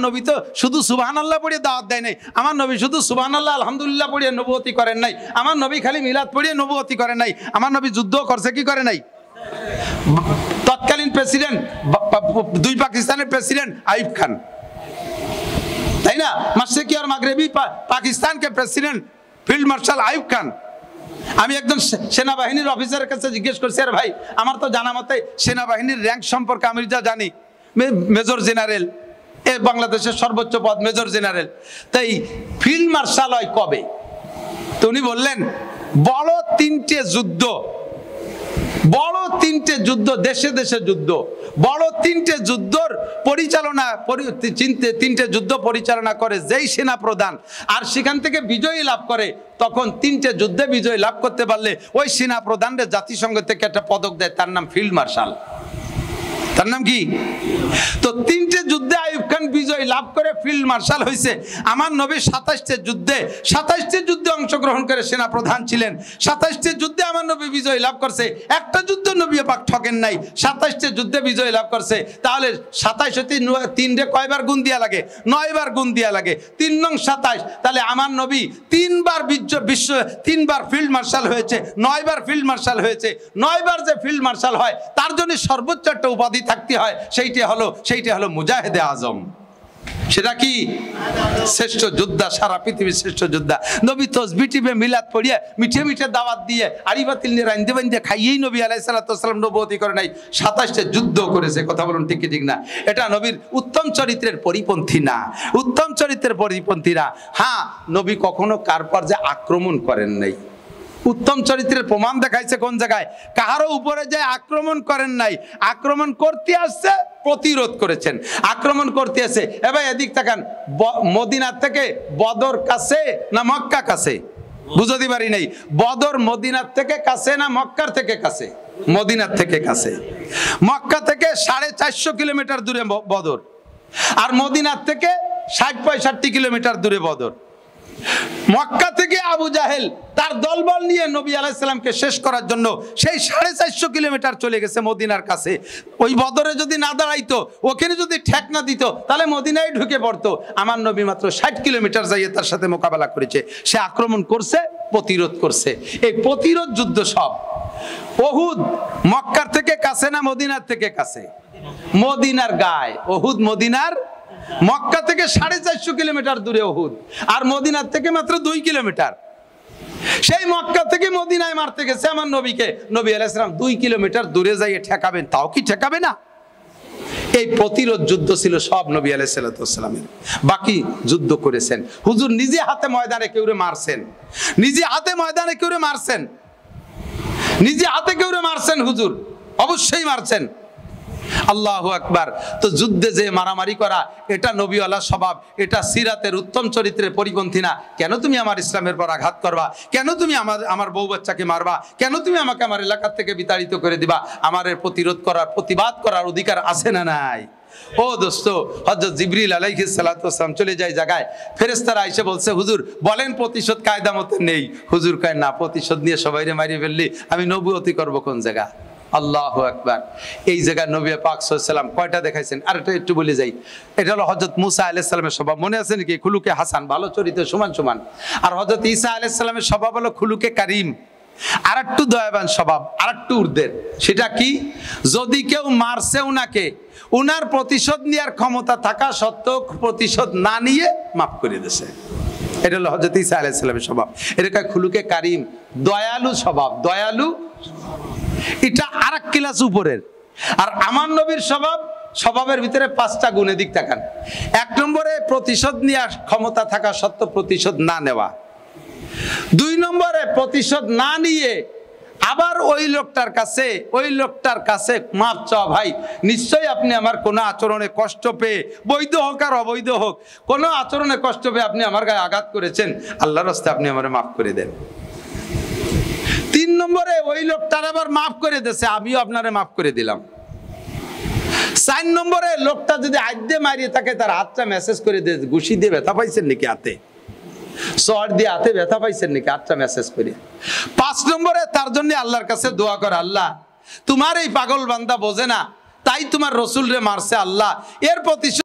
নবী তো শুধু সুবহানাল্লাহ পড়িয়ে দাওয়াত দেয় নাই, আমার নবী শুধু সুবহানাল্লাহ আলহামদুলিল্লাহ পড়িয়ে নবুয়তি করেন নাই, আমার নবী খালি মিলাদ পড়িয়ে নবুয়তি করেন নাই, আমার নবী যুদ্ধ করছে কি করে নাই? তৎকালীন প্রেসিডেন্ট, দুই পাকিস্তানের প্রেসিডেন্ট আইয়ুব খান, তাই না? মাশরিকি আর মাগরিবি পাকিস্তান কে president field marshal Ayub Khan. আমি একজন সেনাবাহিনীর অফিসারের কাছে জিজ্ঞেস করছি, আরে ভাই আমার তো জানা মতে সেনাবাহিনীর র্যাঙ্ক সম্পর্কে আমি যা জানি মেজর জেনারেল, এ বাংলাদেশের সর্বোচ্চ পদ মেজর জেনারেল, তাই ফিল্ড মার্শাল হয় কবে? তো উনি বললেন বড় তিনটে যুদ্ধ, দেশে দেশে যুদ্ধ, বড় তিনটে যুদ্ধর পরিচালনা, তিনটে যুদ্ধ পরিচালনা করে যেই সেনা প্রধান, আর সেখান থেকে বিজয়ী লাভ করে, তখন তিনটে যুদ্ধে বিজয় লাভ করতে পারলে ওই সেনা প্রধানদের জাতিসংঘ থেকে একটা পদক দেয়, তার নাম ফিল্ড মার্শাল। তার নাম কি? তো তিনটে যুদ্ধে আইয়ুব খান বিজয় লাভ করে ফিল্ড মার্শাল হয়েছে। আমার নবী 27টি যুদ্ধে অংশগ্রহণ করে সেনা প্রধান ছিলেন, 27টি যুদ্ধে আমার নবী বিজয় লাভ করছে। একটা যুদ্ধ নবী পাক ঠকেন নাই, 27টি যুদ্ধে বিজয় লাভ করছে। তাহলে 27 3 রে কয়বার গুণ দিয়া লাগে? 9 বার গুণ দিয়া লাগে, 3 নং 27। তাহলে আমার নবী 3 বার ফিল্ড মার্শাল হয়েছে, 9 বার ফিল্ড মার্শাল হয়েছে। 9 বার যে ফিল্ড মার্শাল হয় তার জন্য সর্বোচ্চ একটা উপাধি থাকতে হয়, সেইটা হলো মুজাহিদে আজম। সেটা কি? শ্রেষ্ঠ যোদ্ধা, সারা পৃথিবীর শ্রেষ্ঠ যোদ্ধা। নবী তসবিহ টিপে মিলাদ পড়িয়ে মিঠে দাওয়াত দিয়ে আড়ি বাতিল নিয়ে রাইন্দে বাইন্দে খাইয়েই নবী আলাইহিস সালাতু ওয়াস সালাম নবুয়তি করে নাই, 27টা যুদ্ধ করেছে। কথা বলুন ঠিক কি ঠিক না? এটা নবীর উত্তম চরিত্রের পরিপন্থী না, উত্তম চরিত্রের পরিপন্থী না। হ্যাঁ, নবী কখনো কার পর যে আক্রমণ করেন নাই, উত্তম চরিত্রের প্রমাণ দেখাইছে কোন জায়গায়? কাহারও উপরে যে আক্রমণ করেন নাই, আক্রমণ করতে আসছে প্রতিরোধ করেছেন, আক্রমণ করতে আসে। এবার এদিক তাকান, মদিনার থেকে বদর কাছে না মক্কা কাছে? বুঝতে পারি নাই। বদর মদিনার থেকে কাছে না মক্কার থেকে কাছে? মদিনার থেকে কাছে। মক্কা থেকে 450 কিলোমিটার দূরে বদর, আর মদিনার থেকে 60-65 কিলোমিটার দূরে বদর। মক্কা থেকে আবু জাহেল তার দলবল নিয়ে নবী আলাইহিস সালামকে শেষ করার জন্য সেই 450 কিলোমিটার চলে গেছে মদিনার কাছে। ওই বদরে যদি না দাঁড়াইতো, ওখানে যদি ঠেক না দিত, তাহলে মদিনায় ঢুকে পড়তো। আমার নবী মাত্র 60 কিলোমিটার যাইয়ে তার সাথে মোকাবেলা করেছে। সে আক্রমণ করছে, প্রতিরোধ করছে। এই প্রতিরোধ যুদ্ধ সব। উহুদ মক্কার থেকে কাছে না মদিনার থেকে কাছে? মদিনার গায়ে। উহুদ মদিনার, মক্কা থেকে 450 কিলোমিটার দূরে উহুদ, আর মদিনার থেকে মাত্র 2 কিলোমিটার। সেই মক্কা থেকে মদিনায় মারতে গেছে আমার নবীকে, নবী আলাইহিস সালাম 2 কিলোমিটার দূরে যাইয়ে ঠেকাবেন, তাও কি ঠেকাবে না? এই প্রতিরোধ যুদ্ধ ছিল সব নবী আলাইহিস সালামের। বাকি যুদ্ধ করেছেন হুজুর নিজে হাতে ময়দানে কেউরে মারছেন, নিজে হাতে ময়দানে কেউরে মারছেন, নিজে হাতে কেউরে মারছেন হুজুর, অবশ্যই মারছেন। আল্লাহু আকবার। তো যুদ্ধে যে মারামারি করা, এটা নবীওয়ালা স্বভাব, এটা সিরাতের উত্তম চরিত্রের পরিপন্থী না। কেন তুমি আমার ইসলামের পর আঘাত করবা? কেন তুমি আমার বউ বাচ্চাকে মারবা? কেন তুমি আমাকে আমার এলাকার থেকে বিতাড়িত করে দিবা? আমার প্রতিরোধ করার, প্রতিবাদ করার অধিকার আছে না নাই? ও দোস্ত, হযরত জিবরিল আলাইহিস সালাতু ওয়াস সালাম চলে যায় জায়গায়, ফেরেশতারা এসে বলছে হুজুর বলেন প্রতিশোধ কায়দা মতে নেই। হুজুর কয় না, প্রতিশোধ নিয়ে সবাইরে মারিয়ে ফেললি আমি নবুয়তি করব কোন জায়গা? আল্লাহু আকবার। এই জায়গায় নবী পাক সাল্লাল্লাহু আলাইহি ওয়াসাল্লাম কয়টা দেখাইছেন? আর এটা একটু বলে যাই। এটা হলো হযরত মুসা আলাইহিস সালামের স্বভাব, মনে আছে নাকি? খুলুকে হাসান, ভালো চরিত্র সমান সমান। আর হযরত ঈসা আলাইহিস সালামের স্বভাব হলো খুলুকে কারীম। আর একটু দয়াবান স্বভাব, আর একটু ঊর্ধ্বের। সেটা কি? যদি কেউ মারছে উনাকে, উনার প্রতিশোধ নেওয়ার ক্ষমতা থাকা সত্ত্বেও প্রতিশোধ না নিয়ে মাফ করে দিয়েছে। এটা হলো হযরত ঈসা আলাইহিস সালামের স্বভাব। এটা খুলুকে কারিম, দয়ালু স্বভাব, দয়ালু। এটা আর এক ক্লাস উপরের। আর আমার নবীর স্বভাব, স্বভাবের ভিতরে 5টা গুণের দিক তাকান। 1 নম্বরে প্রতিশোধ নেওয়ার ক্ষমতা থাকা সত্ত্বেও প্রতিশোধ না নেওয়া। 2 নম্বরে প্রতিশোধ না নিয়ে আবার ওই লোকটার কাছে মাপ চাওয়া। ভাই, নিশ্চয়ই আপনি আমার কোনো আচরণে কষ্ট পেয়ে, বৈধ হোক আর অবৈধ হোক, কোনো আচরণে কষ্ট পেয়ে আপনি আমার গায়ে আঘাত করেছেন, আল্লাহর রাস্তায় আপনি আমারে মাফ করে দেন। 3 নম্বরে ওই লোকটার আবার মাফ করে দিয়েছে, আমিও আপনারে মাফ করে দিলাম। 4 নম্বরে লোকটা যদি আইডে মারিয়ে থাকে, তার হাতটা মেসেজ করে দিয়ে, ঘুষি দিয়ে ব্যথা পাইছেন নাকি হাতে, সর দিয়ে হাতে ব্যথা পাইছেন নাকি, হাতটা মেসেজ করে। 5 নম্বরে তার জন্য আল্লাহর কাছে দোয়া করে, আল্লাহ তোমার এই পাগল বান্দা বোঝে না, তাই তোমার রসুল রে মারছে, আল্লাহ এর প্রতি